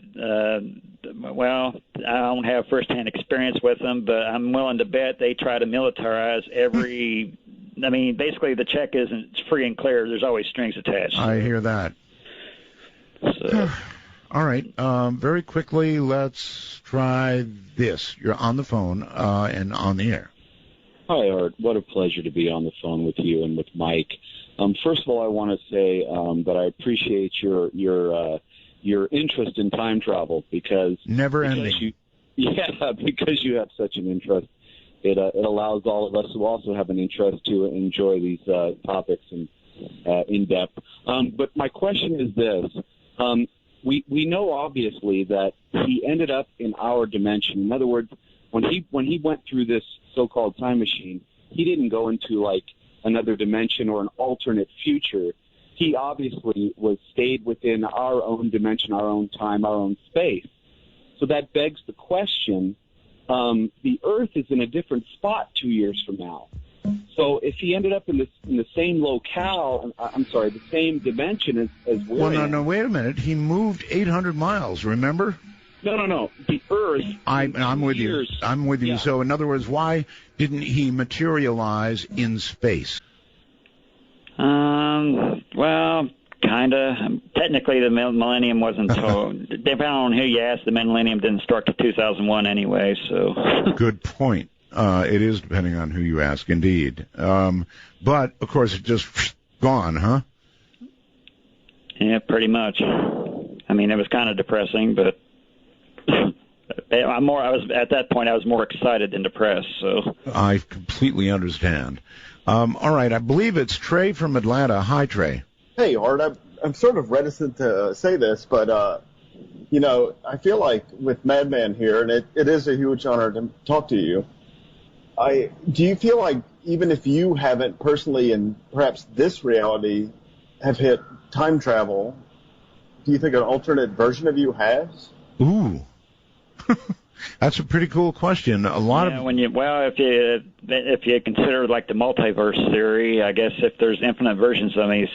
well, I don't have firsthand experience with them, but I'm willing to bet they try to militarize every. I mean, basically, the check isn't free and clear. There's always strings attached. I hear that. So. All right. Very quickly, let's try this. You're on the phone and on the air. Hi, Art. What a pleasure to be on the phone with you and with Mike. First of all, I want to say that I appreciate your interest in time travel because never ending. Because you have such an interest. It allows all of us who also have an interest to enjoy these topics in depth. But my question is this. We know, obviously, that he ended up in our dimension. In other words, when he went through this so-called time machine, he didn't go into, like, another dimension or an alternate future. He obviously stayed within our own dimension, our own time, our own space. So that begs the question, the Earth is in a different spot 2 years from now. So if he ended up in the same locale, the same dimension as we're in. No, wait a minute. He moved 800 miles, remember? No. The Earth. I'm with you. I'm with you. Yeah. So, in other words, why didn't he materialize in space? Well, kind of. Technically, the millennium wasn't told. Depending on who you ask, the millennium didn't start to 2001 anyway. So. Good point. It is depending on who you ask, indeed. But, of course, it's just gone, huh? Yeah, pretty much. I mean, it was kind of depressing, but at that point, I was more excited than depressed. So I completely understand. All right, I believe it's Trey from Atlanta. Hi, Trey. Hey, Art. I'm sort of reticent to say this, but I feel like with Madman here, and it is a huge honor to talk to you. Do you feel like even if you haven't personally, in perhaps this reality, have hit time travel, do you think an alternate version of you has? Ooh. That's a pretty cool question. A lot of if you consider like the multiverse theory, I guess if there's infinite versions of me,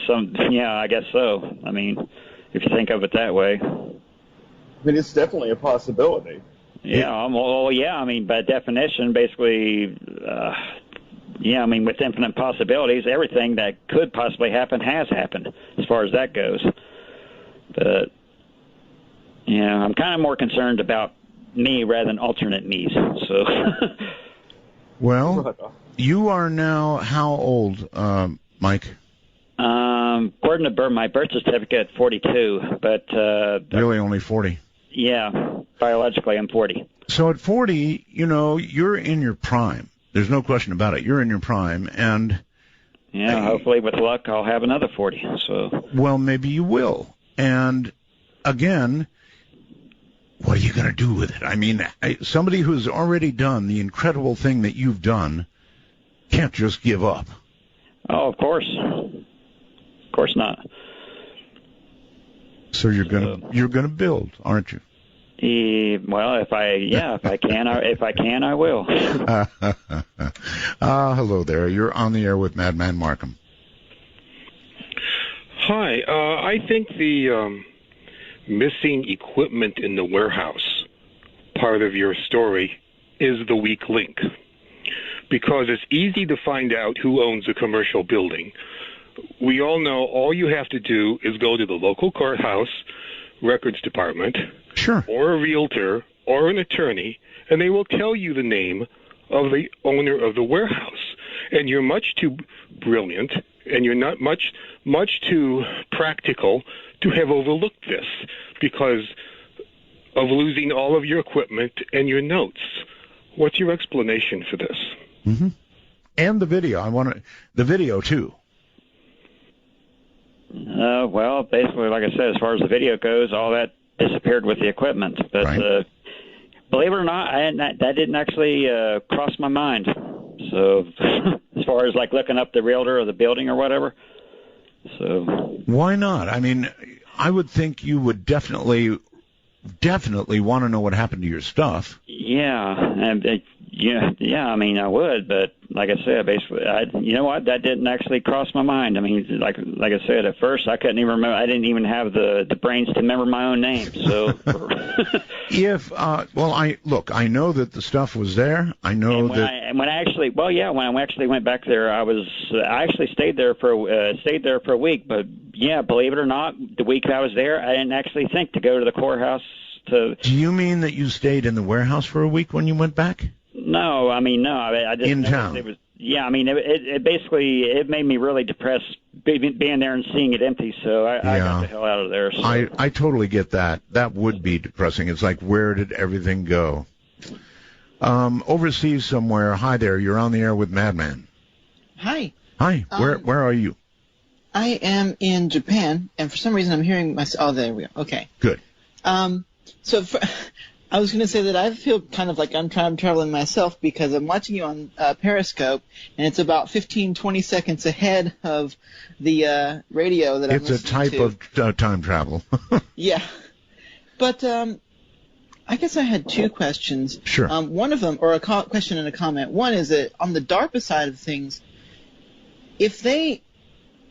I guess so. I mean, if you think of it that way. I mean, it's definitely a possibility. Yeah, I mean, by definition, basically, I mean, with infinite possibilities, everything that could possibly happen has happened, as far as that goes. But, I'm kind of more concerned about me rather than alternate me's. So. Well, you are now how old, Mike? According to my birth certificate, 42, but really only 40. Yeah, biologically I'm 40. So at 40, you're in your prime. There's no question about it. You're in your prime, and hopefully with luck I'll have another 40. So. Well, maybe you will. And again, what are you going to do with it? I mean, somebody who's already done the incredible thing that you've done can't just give up. Oh, of course. Of course not. So you're gonna build, aren't you? Well, if I can, I will. Hello there. You're on the air with Madman Marcum. Hi. I think the missing equipment in the warehouse part of your story is the weak link, because it's easy to find out who owns a commercial building. We all know all you have to do is go to the local courthouse, records department, sure, or a realtor, or an attorney, and they will tell you the name of the owner of the warehouse. And you're much too brilliant, and you're not much too practical to have overlooked this because of losing all of your equipment and your notes. What's your explanation for this? Mm-hmm. And the video. The video, too. Well, basically, like I said, as far as the video goes, all that disappeared with the equipment. But right. Believe it or not, that didn't actually cross my mind. So as far as like looking up the realtor or the building or whatever. So why not? I mean, I would think you would definitely want to know what happened to your stuff. Yeah, I mean, I would, but like I said, basically, you know what? That didn't actually cross my mind. I mean, like I said, at first I couldn't even remember. I didn't even have the brains to remember my own name. So, I know that the stuff was there. I know when I actually went back there, I actually stayed there for a week. But yeah, believe it or not, the week I was there, I didn't actually think to go to the courthouse. Do you mean that you stayed in the warehouse for a week when you went back? No, I mean, no. I just in town. I mean, it basically made me really depressed being there and seeing it empty. So I got the hell out of there. So. I totally get that. That would be depressing. It's like, where did everything go? Overseas somewhere. Hi there. You're on the air with Madman. Hi. Hi. Where are you? I am in Japan, and for some reason I'm hearing myself. Oh, there we go. Okay. Good. I was going to say that I feel kind of like I'm traveling myself because I'm watching you on Periscope, and it's about 15-20 seconds ahead of the radio that I'm listening to. It's a type of time travel. Yeah. But I guess I had two questions. Sure. One of them, or a question and a comment. One is that on the DARPA side of things, if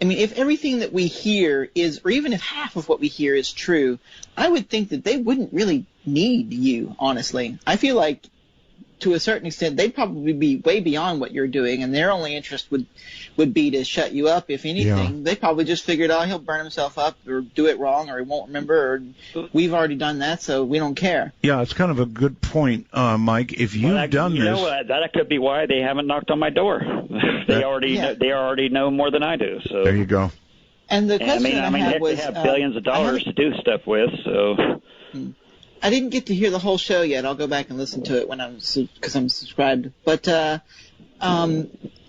everything that we hear is, or even if half of what we hear is true, I would think that they wouldn't really need you, honestly. I feel like, to a certain extent, they'd probably be way beyond what you're doing, and their only interest would be to shut you up, if anything. Yeah. They probably just figured, he'll burn himself up, or do it wrong, or he won't remember, or we've already done that, so we don't care. Yeah, it's kind of a good point, Mike. If you've done this... that could be why they haven't knocked on my door. They already know more than I do. So there you go. And the question I had was... they have billions of dollars to do stuff with, so... I didn't get to hear the whole show yet. I'll go back and listen to it because I'm subscribed. But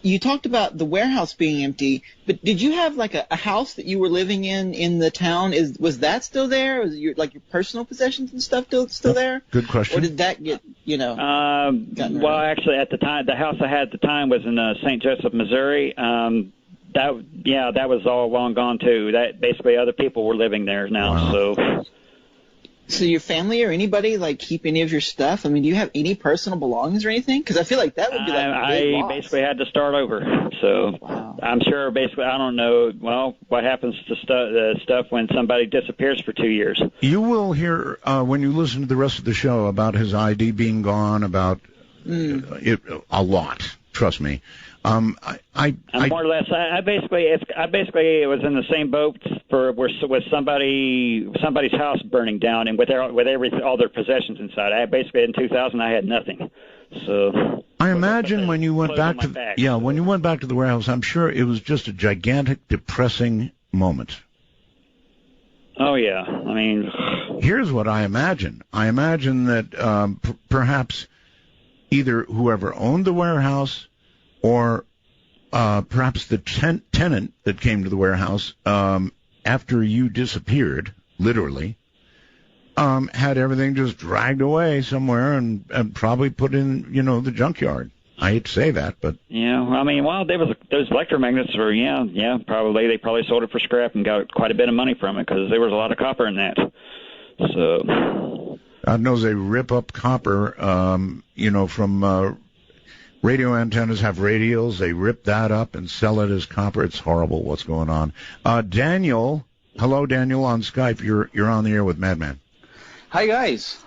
you talked about the warehouse being empty, but did you have like a house that you were living in the town? Was that still there? Was your personal possessions and stuff still there? Good question. Or did that get well, actually, at the time, the house I had at the time was in St. Joseph, Missouri. That was all long gone too. That basically other people were living there now. Wow. So your family or anybody keep any of your stuff? I mean, do you have any personal belongings or anything? Because I feel like that would be a big loss. Basically had to start over. So I'm sure basically I don't know. Well, what happens to stuff when somebody disappears for 2 years? You will hear when you listen to the rest of the show about his ID being gone, about it a lot. Trust me. More or less, I basically was in the same boat with somebody's house burning down and with all their possessions inside. In 2000 I had nothing. So I imagine when you went back to the warehouse, I'm sure it was just a gigantic, depressing moment. Oh yeah, I mean, here's what I imagine. I imagine that perhaps either whoever owned the warehouse or perhaps the tenant that came to the warehouse after you disappeared, literally, had everything just dragged away somewhere and probably put in, the junkyard. I hate to say that, but yeah. I mean, those electromagnets were probably they probably sold it for scrap and got quite a bit of money from it because there was a lot of copper in that. So God knows they rip up copper, from. Radio antennas have radials. They rip that up and sell it as copper. It's horrible what's going on. Daniel, hello, Daniel, on Skype. You're on the air with Madman. Hi, guys.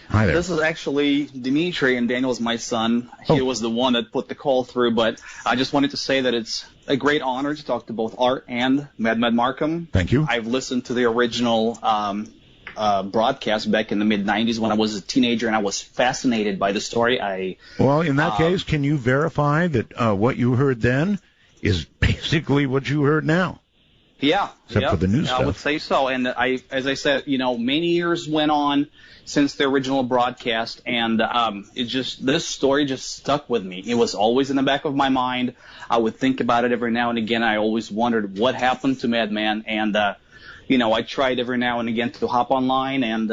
Hi there. This is actually Dimitri, and Daniel's my son. He was the one that put the call through, but I just wanted to say that it's a great honor to talk to both Art and Madman Marcum. Thank you. I've listened to the original broadcast back in the mid-'90s when I was a teenager, and I was fascinated by the story. Well, in that case, can you verify that what you heard then is basically what you heard now? Yeah. Except for the new stuff. I would say so. And as I said, many years went on since the original broadcast, and this story just stuck with me. It was always in the back of my mind. I would think about it every now and again. I always wondered what happened to Madman, and I tried every now and again to hop online and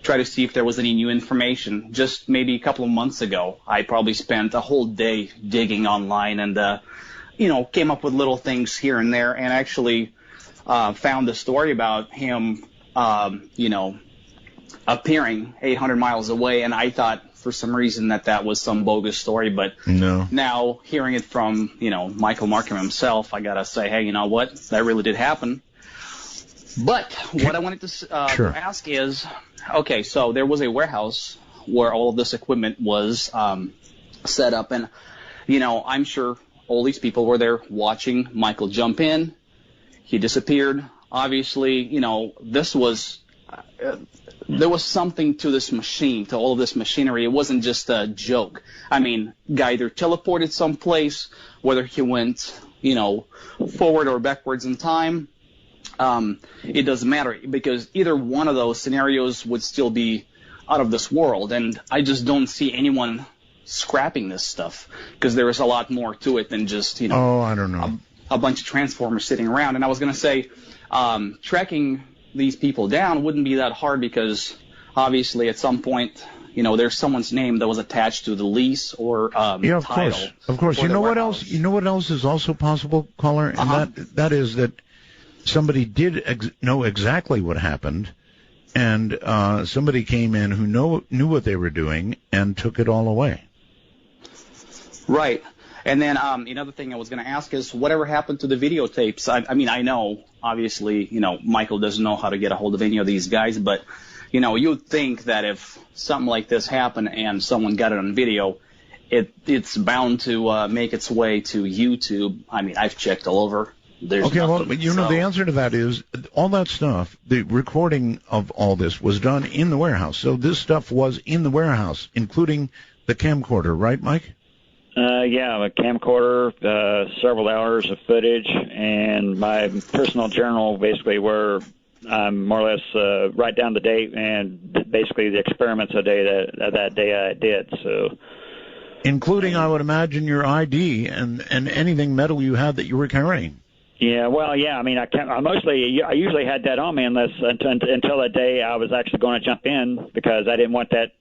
try to see if there was any new information. Just maybe a couple of months ago, I probably spent a whole day digging online and, came up with little things here and there and actually found a story about him, appearing 800 miles away. And I thought for some reason that was some bogus story. But now hearing it from, Michael Marcum himself, I got to say, hey, you know what? That really did happen. But what I wanted to ask is, okay, so there was a warehouse where all of this equipment was set up, and, I'm sure all these people were there watching Michael jump in. He disappeared. Obviously, there was something to this machine, to all of this machinery. It wasn't just a joke. I mean, guy either teleported someplace, whether he went, forward or backwards in time. It doesn't matter because either one of those scenarios would still be out of this world, and I just don't see anyone scrapping this stuff because there is a lot more to it than just, I don't know, a bunch of transformers sitting around. And I was going to say, tracking these people down wouldn't be that hard because obviously at some point, there's someone's name that was attached to the lease or title. Of course. You know what else? You know what else is also possible, caller, and that is that somebody did know exactly what happened, and somebody came in who knew what they were doing and took it all away. Right. And then another thing I was going to ask is whatever happened to the videotapes? I know, obviously, Michael doesn't know how to get a hold of any of these guys, but, you'd think that if something like this happened and someone got it on video, it's bound to make its way to YouTube. I mean, I've checked all over. The answer to that is all that stuff, the recording of all this was done in the warehouse. So this stuff was in the warehouse, including the camcorder, right, Mike? Yeah, a camcorder, several hours of footage, and my personal journal basically where I more or less write down the date and basically the experiments that day I did. So including, I would imagine, your ID and anything metal you had that you were carrying. Yeah, well, yeah. I mean, I usually had that on me until that day I was actually going to jump in because I didn't want that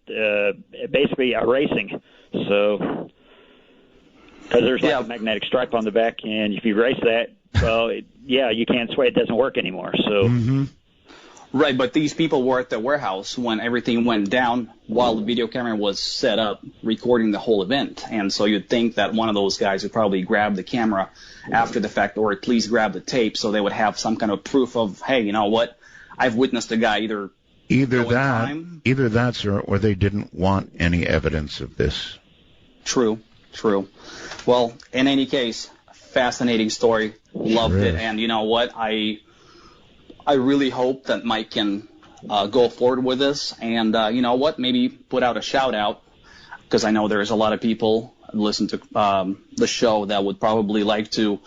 basically erasing. So, because there's like a magnetic stripe on the back, and if you erase that, well, you can't swear it doesn't work anymore. So. Mm-hmm. Right, but these people were at the warehouse when everything went down while the video camera was set up recording the whole event. And so you'd think that one of those guys would probably grab the camera after the fact or at least grab the tape so they would have some kind of proof of, hey, you know what, I've witnessed a guy either that, sir, or they didn't want any evidence of this. True. Well, in any case, fascinating story. Loved it. And you know what, I really hope that Mike can go forward with this and, you know what, maybe put out a shout-out because I know there's a lot of people who listen to the show that would probably like to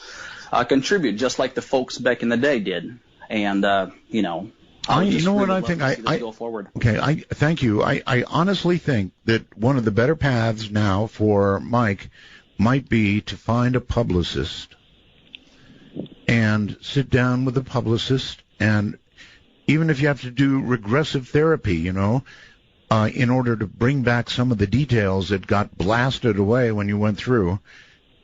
contribute just like the folks back in the day did. And, you know what I think? I go forward. Okay, thank you. I honestly think that one of the better paths now for Mike might be to find a publicist and sit down with a publicist. And even if you have to do regressive therapy, in order to bring back some of the details that got blasted away when you went through,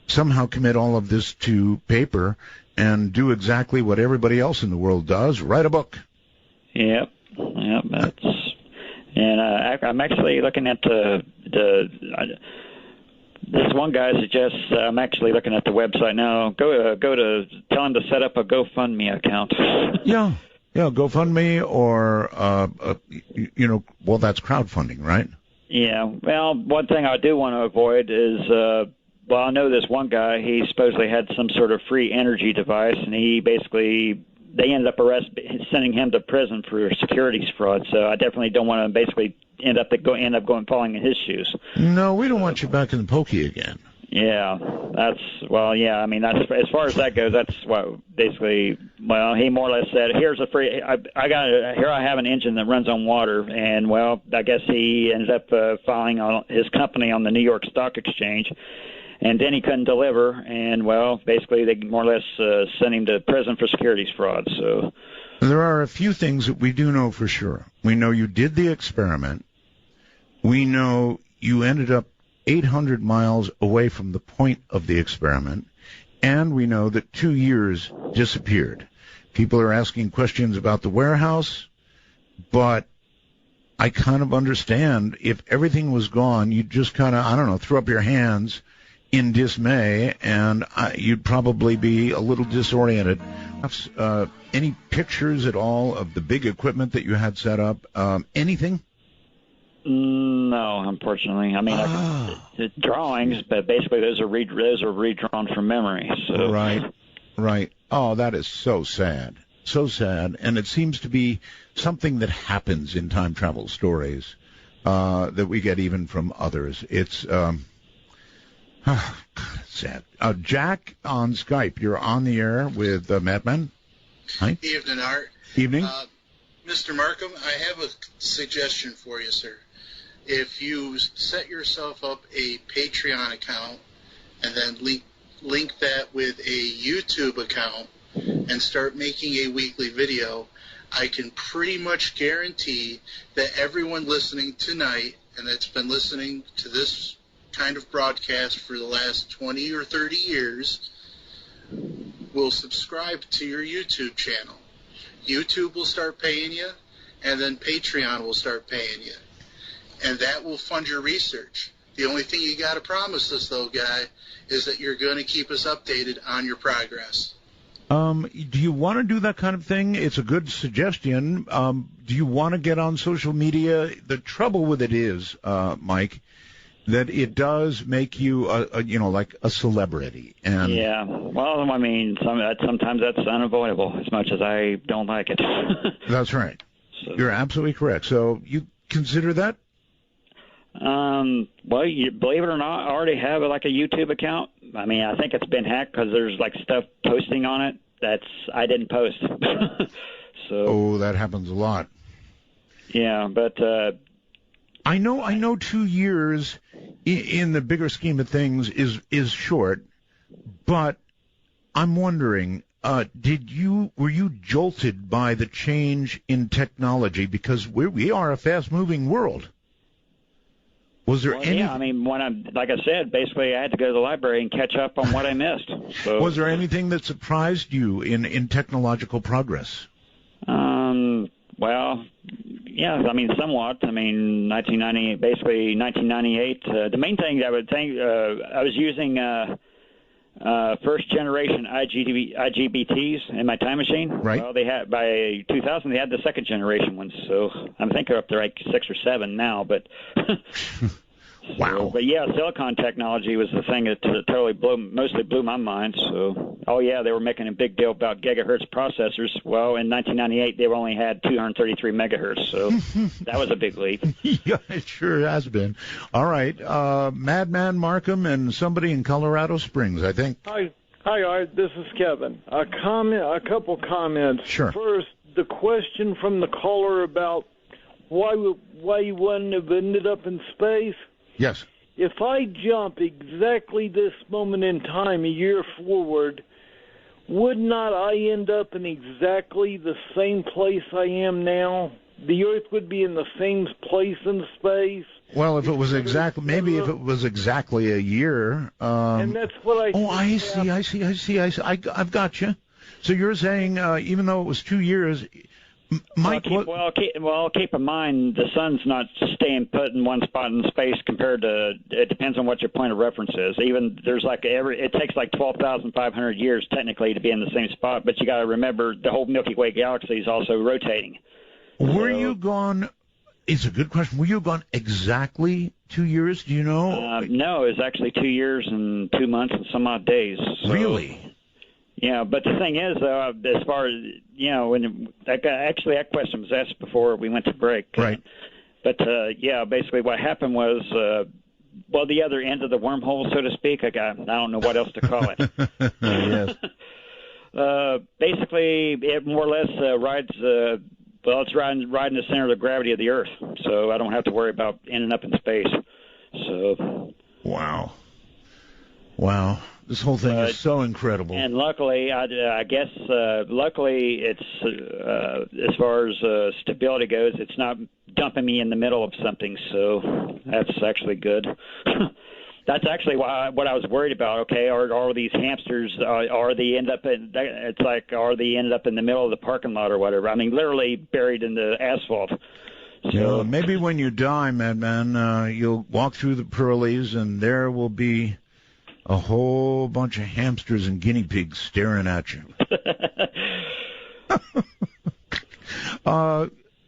somehow commit all of this to paper and do exactly what everybody else in the world does, write a book. Yep. I'm actually looking at this one guy suggests, I'm actually looking at the website now. Go to tell him to set up a GoFundMe account. Yeah, GoFundMe or well, that's crowdfunding, right? Yeah. Well, one thing I do want to avoid is, I know this one guy. He supposedly had some sort of free energy device, and they ended up sending him to prison for securities fraud. So I definitely don't want to basically end up falling in his shoes. No, we don't want you back in the pokey again. Yeah, that's as far as that goes. That's what basically. Well, he more or less said, "Here's a free. I have an engine that runs on water," and I guess he ended up filing on his company on the New York Stock Exchange. And then he couldn't deliver, and, basically they more or less sent him to prison for securities fraud. So there are a few things that we do know for sure. We know you did the experiment. We know you ended up 800 miles away from the point of the experiment. And we know that 2 years disappeared. People are asking questions about the warehouse, but I kind of understand if everything was gone, you'd just kind of, throw up your hands in dismay, and you'd probably be a little disoriented. Any pictures at all of the big equipment that you had set up? Anything? No, unfortunately. I mean, the drawings, but basically those are redrawn from memory. So. Right. Oh, that is so sad. So sad. And it seems to be something that happens in time travel stories that we get even from others. It's sad. Jack on Skype, you're on the air with Madman. Hi. Evening, Art. Evening. Mr. Marcum, I have a suggestion for you, sir. If you set yourself up a Patreon account and then link that with a YouTube account and start making a weekly video, I can pretty much guarantee that everyone listening tonight and that's been listening to this kind of broadcast for the last 20 or 30 years will subscribe to your YouTube channel. YouTube will start paying you, and then Patreon will start paying you. And that will fund your research. The only thing you got to promise us, though, guy, is that you're going to keep us updated on your progress. Do you want to do that kind of thing? It's a good suggestion. Do you want to get on social media? The trouble with it is, Mike, that it does make you, like a celebrity. And yeah. Well, I mean, sometimes that's unavoidable, as much as I don't like it. That's right. So. You're absolutely correct. So you consider that? Well, you believe it or not, I already have a YouTube account. I mean, I think it's been hacked because there's stuff posting on it I didn't post. So. That happens a lot. Yeah, but. I know 2 years in the bigger scheme of things, is short. But I'm wondering, were you jolted by the change in technology? Because we are a fast-moving world. Was there any? Yeah, I mean, like I said, basically I had to go to the library and catch up on what I missed. So, was there anything that surprised you in technological progress? Well, yeah, I mean, somewhat. I mean, 1998. The main thing I would think, I was using first generation IGBTs in my time machine. Right. Well, they had by 2000 they had the second generation ones. So I think they're up to like 6 or 7 now, but. Wow. But yeah, silicon technology was the thing that totally mostly blew my mind. So, oh yeah, they were making a big deal about gigahertz processors. Well, in 1998, they only had 233 megahertz, so that was a big leap. Yeah, it sure has been. All right, Madman Marcum and somebody in Colorado Springs, I think. Hi, Art. This is Kevin. A couple comments. Sure. First, the question from the caller about why you wouldn't have ended up in space. Yes. If I jump exactly this moment in time, a year forward, would not I end up in exactly the same place I am now? The Earth would be in the same place in space. Well, if it was exactly a year. And that's what I. Oh, I see. I've got you. So you're saying even though it was 2 years. Keep in mind the sun's not staying put in one spot in space compared to. It depends on what your point of reference is. Even there's it takes like 12,500 years technically to be in the same spot. But you got to remember the whole Milky Way galaxy is also rotating. Were you gone? It's a good question. Were you gone exactly 2 years? Do you know? No, it was actually 2 years and 2 months and some odd days. So. Really? Yeah, but the thing is, as far as, when that question was asked before we went to break. Right. But, basically what happened was, the other end of the wormhole, so to speak, I don't know what else to call it. Yes. Basically, it more or less rides, it's riding the center of the gravity of the Earth, so I don't have to worry about ending up in space. So. Wow. This whole thing is so incredible. And luckily, I guess, it's as far as stability goes, it's not dumping me in the middle of something, so that's actually good. That's actually what I was worried about. Okay, are these hamsters? Are they end up in? It's like are they ended up in the middle of the parking lot or whatever? I mean, literally buried in the asphalt. So maybe when you die, Madman, you'll walk through the pearlies, and there will be a whole bunch of hamsters and guinea pigs staring at you.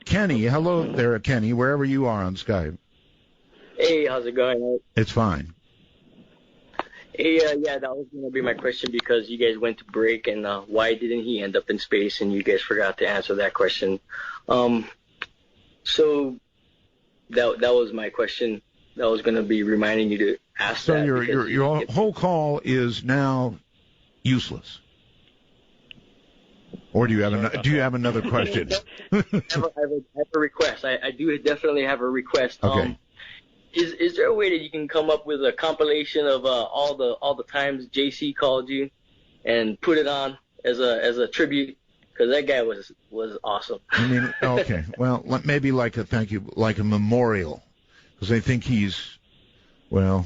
Kenny, hello there, Kenny, wherever you are on Skype. Hey, how's it going? It's fine. Hey, that was going to be my question because you guys went to break, and why didn't he end up in space? And you guys forgot to answer that question. So that was my question. That was going to be reminding you to ask so that. So your whole call is now useless. Or do you have another question? I have a request. I do definitely have a request. Okay. Is there a way that you can come up with a compilation of all the times JC called you and put it on as a tribute? Because that guy was awesome. I mean, okay. Well, maybe like a memorial. Because I think he's, I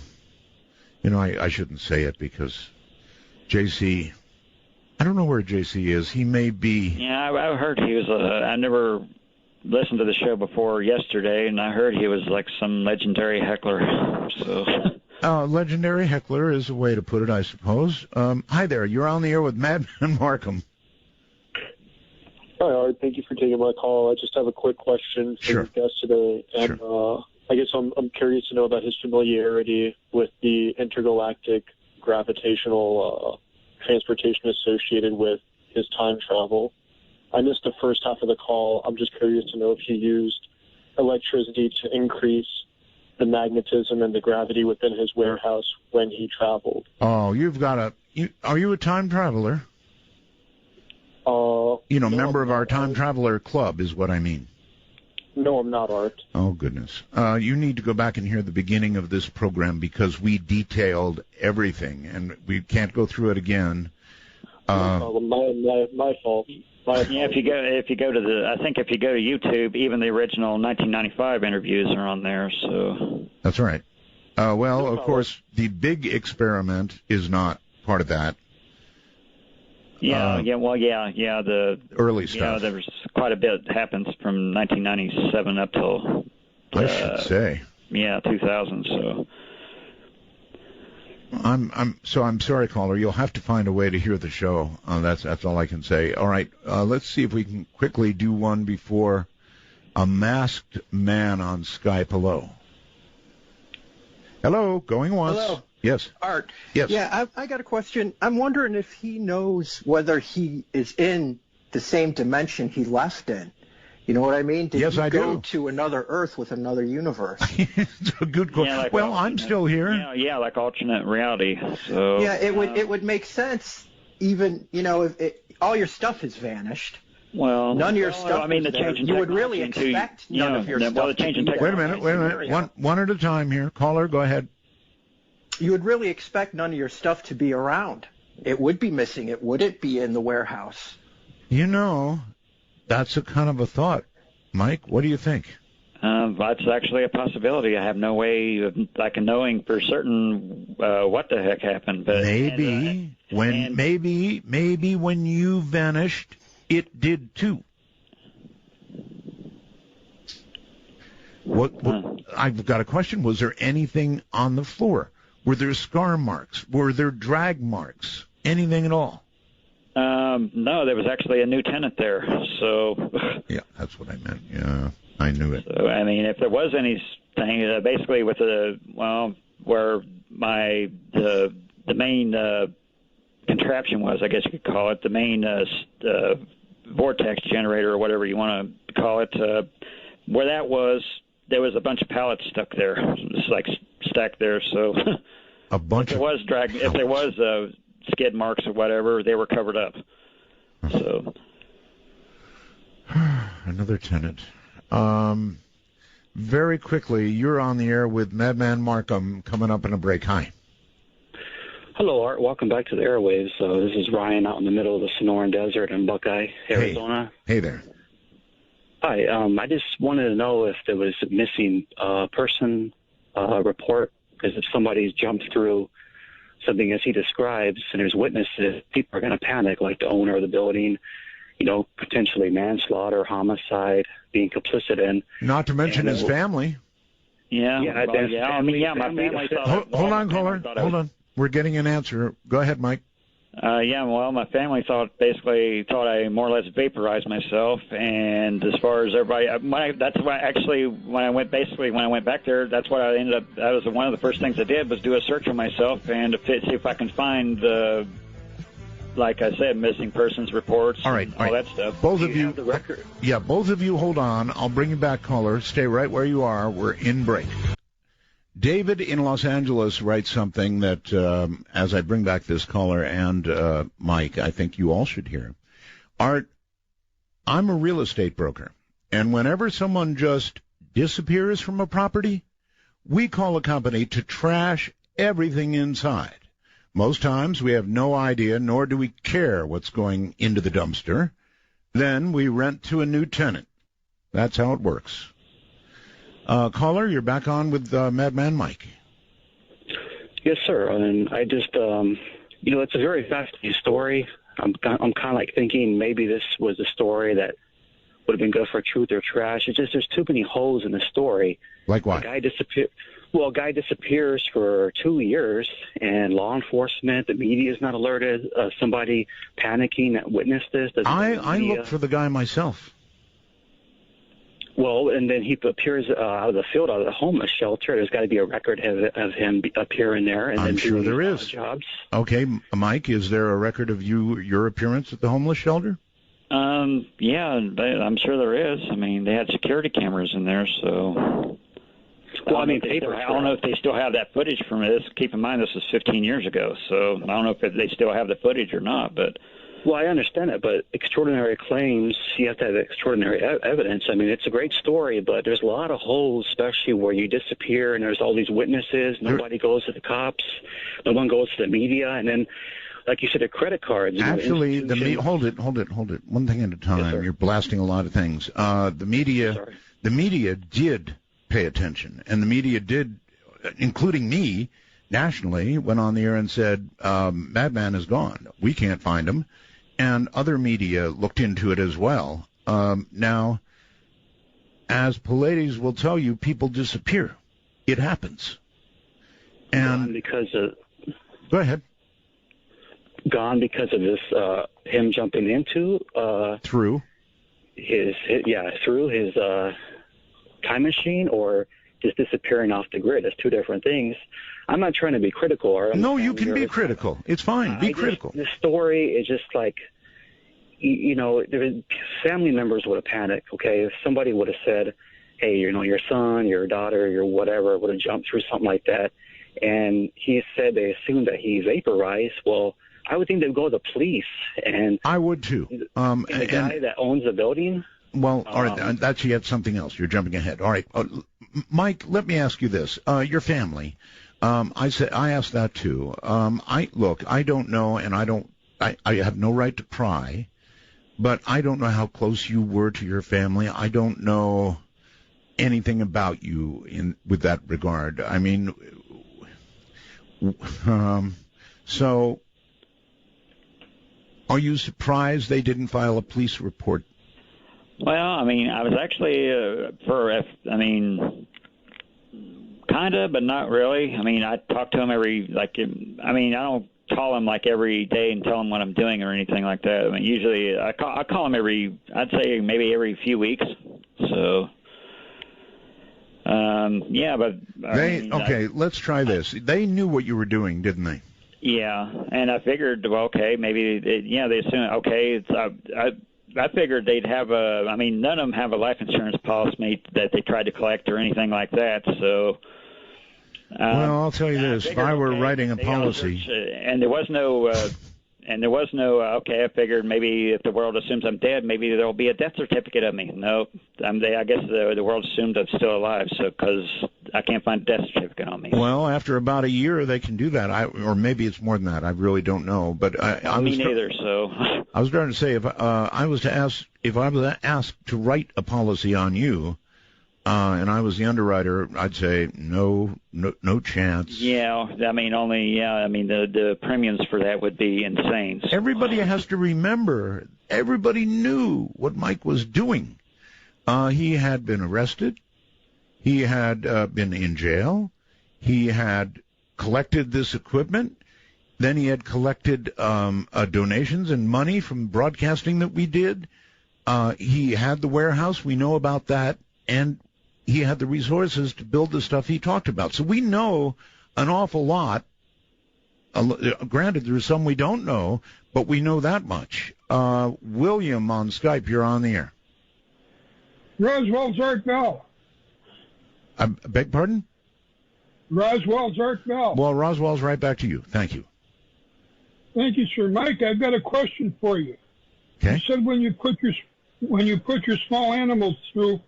shouldn't say it because JC, I don't know where JC is. He may be. Yeah, I heard he was, I never listened to the show before yesterday, and I heard he was like some legendary heckler. So. Legendary heckler is a way to put it, I suppose. Hi there. You're on the air with Madman Marcum. Hi, Art. Thank you for taking my call. I just have a quick question for your guest today. And, sure. I guess I'm curious to know about his familiarity with the intergalactic gravitational transportation associated with his time travel. I missed the first half of the call. I'm just curious to know if he used electricity to increase the magnetism and the gravity within his warehouse when he traveled. Oh, are you a time traveler? No, member of our time traveler club is what I mean. No, I'm not, Art. Oh, goodness. You need to go back and hear the beginning of this program because we detailed everything, and we can't go through it again. My fault. Yeah, if you go to I think if you go to YouTube, even the original 1995 interviews are on there. So that's right. Well, of course, the big experiment is not part of that. The early stuff. Yeah, there's quite a bit that happens from 1997 up till I should say. Yeah, 2000. So I'm sorry, caller. You'll have to find a way to hear the show. That's all I can say. All right, let's see if we can quickly do one before a masked man on Skype. Hello, going once. Hello. Yes. Art. Yes. Yeah, I got a question. I'm wondering if he knows whether he is in the same dimension he left in. You know what I mean? Did yes, he I go do. to another Earth with another universe? It's a good question. Like well, I'm still here. Yeah, like alternate reality. So yeah, it would make sense. Even if all your stuff has vanished. Well, none of your stuff. I mean, the there. change in you would really expect none of your stuff. Wait a minute. One at a time here. Caller, go ahead. You would really expect none of your stuff to be around. It would be missing. It wouldn't be in the warehouse. That's a kind of a thought. Mike, what do you think? That's actually a possibility. I have no way of knowing for certain what the heck happened. But maybe when you vanished, it did too. I've got a question. Was there anything on the floor? Were there scar marks? Were there drag marks? Anything at all? No, there was actually a new tenant there. So yeah, that's what I meant. Yeah, I knew it. So I mean, if there was anything, basically with where the main contraption was, I guess you could call it, the main vortex generator or whatever you want to call it, where that was, there was a bunch of pallets stuck there, just like stacked there. So a bunch if there was skid marks or whatever, they were covered up. So another tenant. Very quickly, you're on the air with Madman Marcum coming up in a break. Hi. Hello, Art. Welcome back to the airwaves. This is Ryan out in the middle of the Sonoran Desert in Buckeye, Arizona. Hey there. Hi. I just wanted to know if there was a missing person report, because if somebody's jumped through something as he describes and there's witnesses, people are going to panic, like the owner of the building, potentially manslaughter, homicide, being complicit in. Not to mention his family. Yeah. My family thought. Hold on, caller. Hold on. We're getting an answer. Go ahead, Mike. My family thought I more or less vaporized myself, and as far as everybody, when I went back there, that's what I ended up. That was one of the first things I did, was do a search of myself and to see if I can find like I said, missing persons reports, all that stuff. Both of you, the record? Yeah, both of you hold on. I'll bring you back, caller. Stay right where you are. We're in break. David in Los Angeles writes something that, as I bring back this caller and Mike, I think you all should hear. Art, I'm a real estate broker, and whenever someone just disappears from a property, we call a company to trash everything inside. Most times we have no idea, nor do we care what's going into the dumpster. Then we rent to a new tenant. That's how it works. Caller, you're back on with Madman Mike. Yes, sir. And I just, it's a very fascinating story. I'm kind of like thinking maybe this was a story that would have been good for truth or trash. It's just there's too many holes in the story. Like what? A guy disappears for 2 years, and law enforcement, the media is not alerted. Somebody panicking that witnessed this. I looked for the guy myself. Well, and then he appears out of the field, out of the homeless shelter. There's got to be a record of him appearing there. And I'm sure there is. Jobs. Okay, Mike, is there a record of your appearance at the homeless shelter? Yeah, I'm sure there is. I mean, they had security cameras in there, so. Well, I don't know if they still have that footage from this. Keep in mind, this was 15 years ago, so I don't know if they still have the footage or not. But Well, I understand it, but extraordinary claims, you have to have extraordinary evidence. I mean, it's a great story, but there's a lot of holes, especially where you disappear and there's all these witnesses. Nobody goes to the cops. No one goes to the media. And then, like you said, the credit cards. Actually, hold it. One thing at a time. You're blasting a lot of things. The media did pay attention, and the media did, including me, nationally, went on the air and said, Madman is gone. We can't find him. And other media looked into it as well. Now, as Pallades will tell you, people disappear. It happens. And because of... Go ahead. Gone because of this, him jumping into... through his time machine, or just disappearing off the grid. It's two different things. I'm not trying to be critical. Or no, you can be critical. It's fine. Be critical. The story is just like, family members would have panicked, okay? If somebody would have said, hey, your son, your daughter, your whatever would have jumped through something like that, and he said they assumed that he vaporized, well, I would think they'd go to the police. And I would too. And the guy that owns the building... Well, all right, that's yet something else. You're jumping ahead. All right, Mike, let me ask you this. Your family, I asked that too. I don't know, and I have no right to pry, but I don't know how close you were to your family. I don't know anything about you with that regard. I mean, so are you surprised they didn't file a police report? Well, I mean, I was actually kind of, but not really. I mean, I talk to him I don't call him like every day and tell him what I'm doing or anything like that. I mean, usually I call him I'd say maybe every few weeks. So, yeah, but let's try this. They knew what you were doing, didn't they? Yeah, and I figured, well, okay, maybe they assume, okay, I figured they'd have none of them have a life insurance policy that they tried to collect or anything like that. So, well, I'll tell you this: if I were writing a policy, and there was no, I figured maybe if the world assumes I'm dead, maybe there'll be a death certificate of me. No, I guess the world assumed I'm still alive, so because I can't find a death certificate on me. Well, after about a year, they can do that, or maybe it's more than that. I really don't know, but me neither. So I was trying to say if I was asked to write a policy on you, and I was the underwriter, I'd say no chance. Yeah, the premiums for that would be insane. So. Everybody has to remember, everybody knew what Mike was doing. He had been arrested. He had been in jail. He had collected this equipment. Then he had collected donations and money from broadcasting that we did. He had the warehouse. We know about that. And he had the resources to build the stuff he talked about. So we know an awful lot. Granted, there's some we don't know, but we know that much. William on Skype, you're on the air. Roswell's Art Bell. I beg pardon? Roswell's Art Bell. Well, Roswell's right back to you. Thank you. Thank you, sir. Mike, I've got a question for you. Okay. You said when you put your small animals through,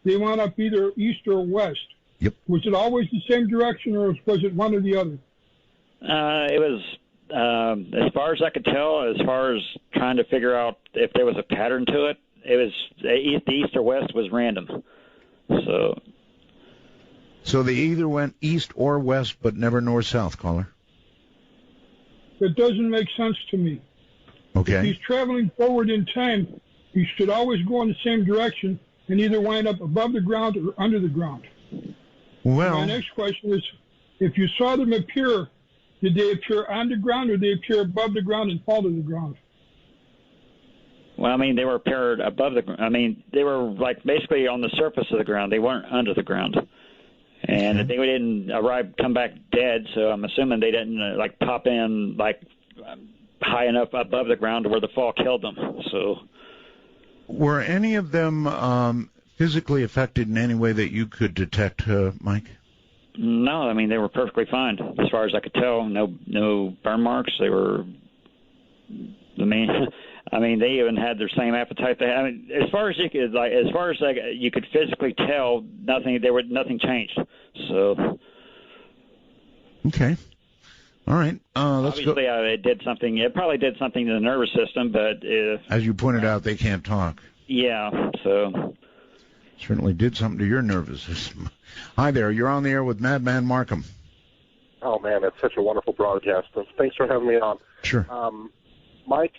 they went up either east or west. Yep. Was it always the same direction, or was it one or the other? It was, as far as I could tell, as far as trying to figure out if there was a pattern to it, it was the east or west was random. So they either went east or west, but never north-south, caller? That doesn't make sense to me. Okay. If he's traveling forward in time, he should always go in the same direction and either wind up above the ground or under the ground. Well, my next question is, if you saw them appear, did they appear on the ground or did they appear above the ground and fall to the ground? Well, I mean, they were appeared above the ground. I mean, they were like basically on the surface of the ground. They weren't under the ground. And they didn't come back dead, so I'm assuming they didn't pop in high enough above the ground to where the fall killed them. So, were any of them physically affected in any way that you could detect, Mike? No, I mean they were perfectly fine as far as I could tell. No burn marks. They were I mean, they even had their same appetite. I mean, as far as you could physically tell, nothing changed. So. Okay. All right. Let's Obviously, go. It did something. It probably did something to the nervous system, but as you pointed out, they can't talk. Yeah. So. Certainly did something to your nervous system. Hi there. You're on the air with Madman Marcum. Oh, man, that's such a wonderful broadcast. Thanks for having me on. Sure. Mike,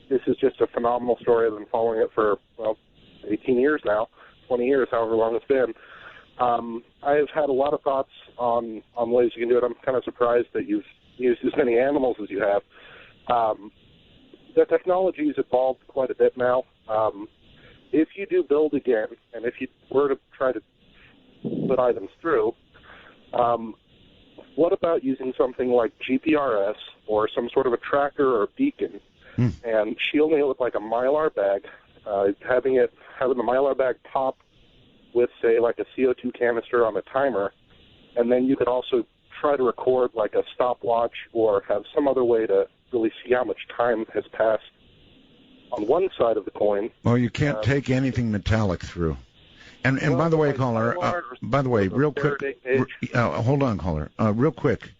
this is just a phenomenal story. I've been following it for, 18 years now, 20 years, however long it's been. I've had a lot of thoughts on ways you can do it. I'm kind of surprised that you've used as many animals as you have. The technology's evolved quite a bit now. If you do build again, and if you were to try to put items through, what about using something like GPRS or some sort of a tracker or beacon and shielding it with like a Mylar bag, having the Mylar bag pop with, say, like a CO2 canister on a timer, and then you could also try to record like a stopwatch or have some other way to really see how much time has passed on one side of the coin. Well, you can't take anything metallic through. And by the way, caller, real quick, hold on, caller, real quick,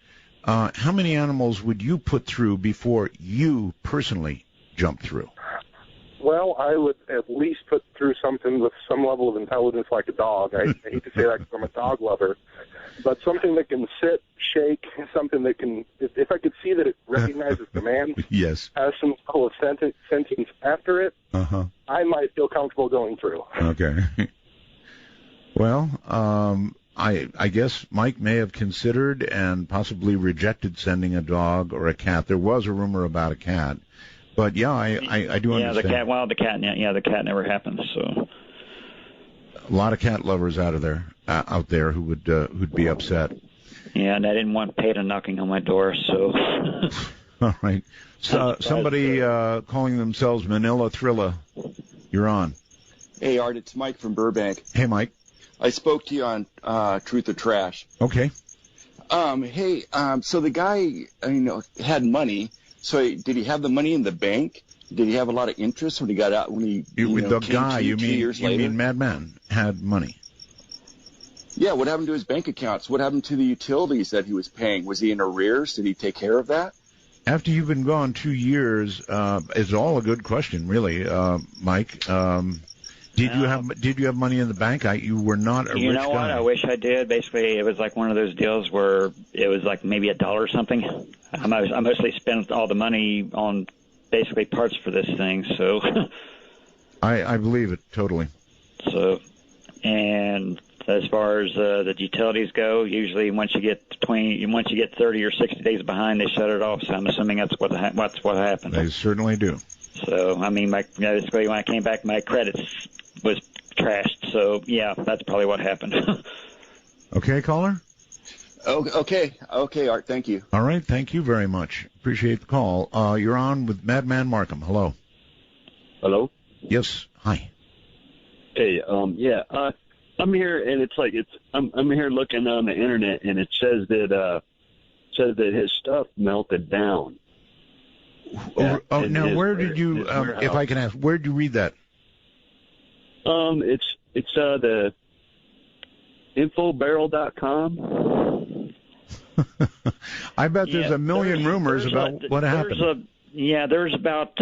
how many animals would you put through before you personally jump through? Well, I would at least put through something with some level of intelligence like a dog. I hate to say that because I'm a dog lover, but something that can sit, shake, something that can, if I could see that it recognizes command, yes, has some level of sentience after it, I might feel comfortable going through. Okay. Well, I guess Mike may have considered and possibly rejected sending a dog or a cat. There was a rumor about a cat. But yeah, I do understand. Yeah, the cat never happened. So a lot of cat lovers out there who who'd be upset. Yeah, and I didn't want Peta knocking on my door. So all right, so somebody calling themselves Manila Thrilla, you're on. Hey Art, it's Mike from Burbank. Hey Mike, I spoke to you on Truth or Trash. Okay. Hey, so the guy had money. So did he have the money in the bank? Did he have a lot of interest when he got out? When he you mean Madman had money? Yeah. What happened to his bank accounts? What happened to the utilities that he was paying? Was he in arrears? Did he take care of that? After you've been gone 2 years, it's all a good question, really, Mike. Did you have money in the bank? You were not a rich guy. You know what? I wish I did. Basically, it was like one of those deals where it was like maybe $1 or something. I mostly spent all the money on basically parts for this thing. So I believe it totally. So, and as far as the utilities go, usually once you get 30 or 60 days behind, they shut it off. So I'm assuming that's what happened. They certainly do. So I mean, basically when I came back, my credits was trashed. So yeah, that's probably what happened. Okay, caller. Okay, Art. Thank you. All right, thank you very much. Appreciate the call. You're on with Madman Marcum. Hello. Hello. Yes. Hi. Hey. Yeah. I'm here, and I'm here looking on the internet, and it says that his stuff melted down. Now where did you? If I can ask, where did you read that? It's the infobarrel.com. I bet there's a million rumors about what happened. There's about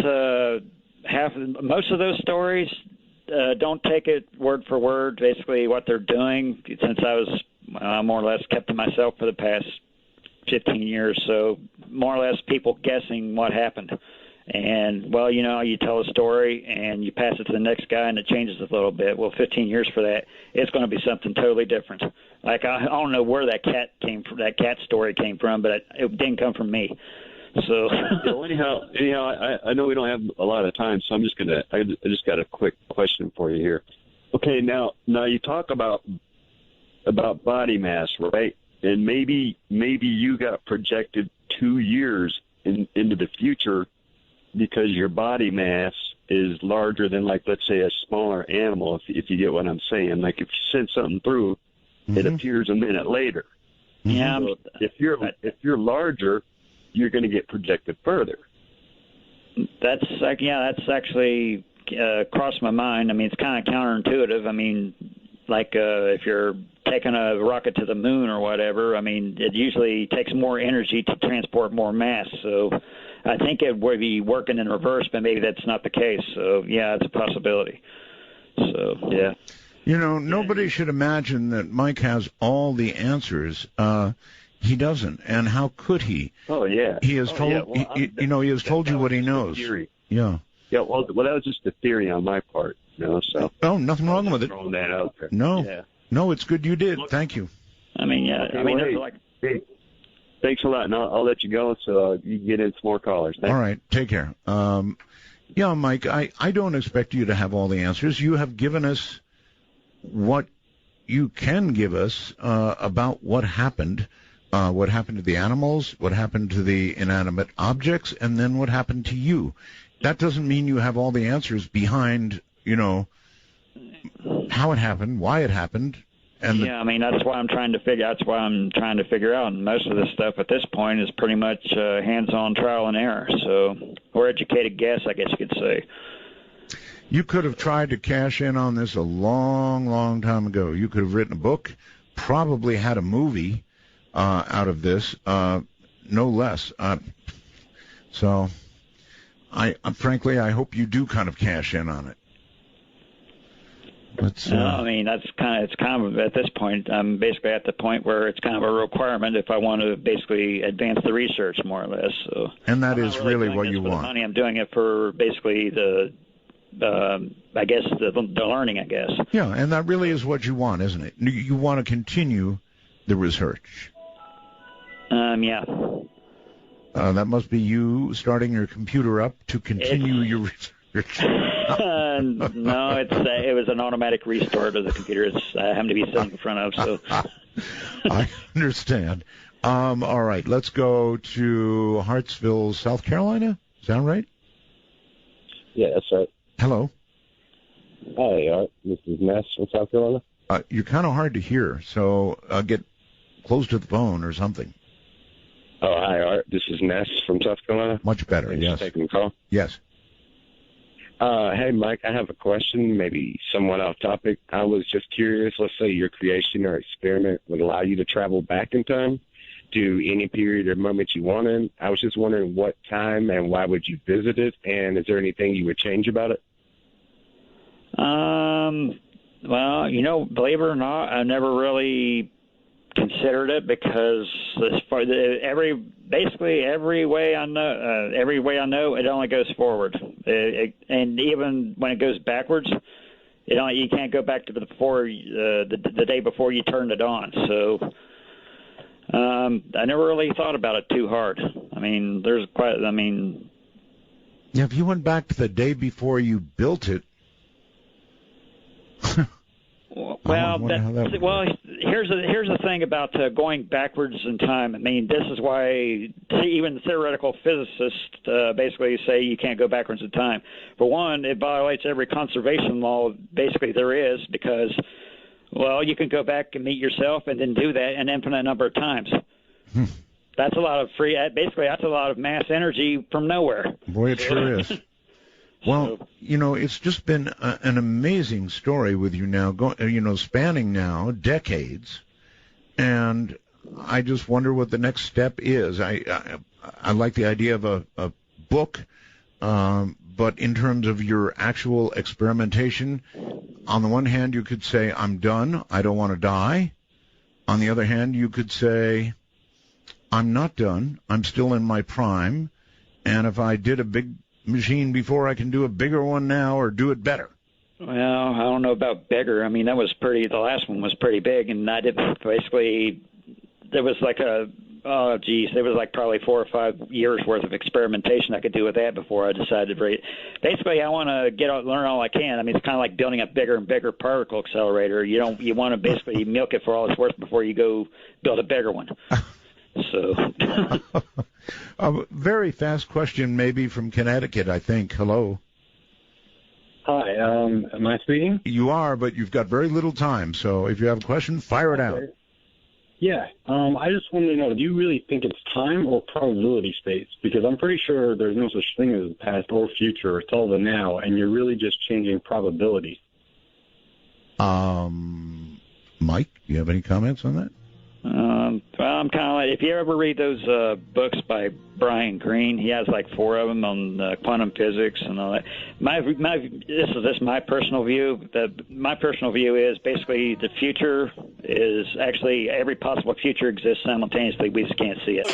most of those stories. Don't take it word for word. Basically, what they're doing, since I was more or less kept to myself for the past 15 years, so more or less people guessing what happened. And, well, you tell a story and you pass it to the next guy and it changes a little bit. Well, 15 years for that, it's going to be something totally different. Like, I don't know where that cat story came from, but it didn't come from me. So anyhow, I know we don't have a lot of time, so I just got a quick question for you here. Okay, now you talk about body mass, right? And maybe you got projected 2 years into the future because your body mass is larger than, like, let's say a smaller animal, if you get what I'm saying. Like, if you send something through, it appears a minute later. Yeah. So if you're larger, you're going to get projected further. That's actually crossed my mind. I mean, it's kind of counterintuitive. I mean, like if you're taking a rocket to the moon or whatever, I mean, it usually takes more energy to transport more mass. So I think it would be working in reverse, but maybe that's not the case. So yeah, it's a possibility. So yeah. You know, nobody should imagine that Mike has all the answers. He doesn't, and how could he? Oh yeah. He has told he has told you what he knows. Theory. Yeah. Yeah. Well, that was just a theory on my part. You know. So. Oh, nothing wrong with it. Throwing that out there. No. Yeah. No, it's good you did. Thank you. I mean, yeah. Okay, I mean, well, hey, thanks a lot, and I'll let you go so you can get in some more callers. Thanks. All right. Take care. Yeah, Mike, I don't expect you to have all the answers. You have given us what you can give us about what happened to the animals, what happened to the inanimate objects, and then what happened to you. That doesn't mean you have all the answers behind, how it happened, why it happened. And I mean, that's why I'm trying to figure out. And most of this stuff at this point is pretty much hands-on trial and error. So, or educated guess, I guess you could say. You could have tried to cash in on this a long, long time ago. You could have written a book, probably had a movie out of this, no less. So, frankly, I hope you do kind of cash in on it. I mean, it's kind of at this point, I'm basically at the point where it's kind of a requirement if I want to basically advance the research more or less. So, and that is really what you want. Money. I'm doing it for basically the learning, I guess. Yeah, and that really is what you want, isn't it? You want to continue the research. Yeah. That must be you starting your computer up to continue your research. No, it was an automatic restart of the computer. I happen to be sitting in front of, so. I understand. All right, let's go to Hartsville, South Carolina. Is that right? Yeah, that's right. Hello. Hi, Art. This is Ness from South Carolina. You're kind of hard to hear, so get close to the phone or something. Oh, hi, Art. This is Ness from South Carolina. Much better, Thanks yes. for taking the call. Yes. Hey, Mike, I have a question, maybe somewhat off topic. I was just curious, let's say your creation or experiment would allow you to travel back in time to any period or moment you wanted. I was just wondering what time and why would you visit it, and is there anything you would change about it? Well, believe it or not, I never really considered it because every way I know, it only goes forward. And even when it goes backwards, you can't go back to the day before you turned it on. So I never really thought about it too hard. I mean, yeah, if you went back to the day before you built it. Well, here's the thing about going backwards in time. I mean, this is why even theoretical physicists basically say you can't go backwards in time. For one, it violates every conservation law basically there is because, well, you can go back and meet yourself and then do that an infinite number of times. That's a lot of that's a lot of mass energy from nowhere. Boy, it sure is. Well, it's just been an amazing story with you now, spanning now decades, and I just wonder what the next step is. I like the idea of a book, but in terms of your actual experimentation, on the one hand, you could say, I'm done, I don't want to die. On the other hand, you could say, I'm not done, I'm still in my prime, and if I did a big machine before, I can do a bigger one now or do it better. Well, I don't know about bigger. I mean, the last one was pretty big, and I did basically, there was like there was like probably 4 or 5 years worth of experimentation I could do with that before I decided to rate. Basically, I want to learn all I can. I mean, it's kind of like building a bigger and bigger particle accelerator. You want to basically milk it for all it's worth before you go build a bigger one. So. A very fast question, maybe from Connecticut, I think. Hello. Hi. Am I speaking? You are, but you've got very little time. So if you have a question, fire it out. Yeah, I just wanted to know, do you really think it's time or probability space? Because I'm pretty sure there's no such thing as the past or future. It's all the now, and you're really just changing probability. Mike, do you have any comments on that? Well, I'm kind of like, if you ever read those books by Brian Greene, he has like 4 of them on quantum physics and all that. This is my personal view. My personal view is basically the future is actually every possible future exists simultaneously. We just can't see it.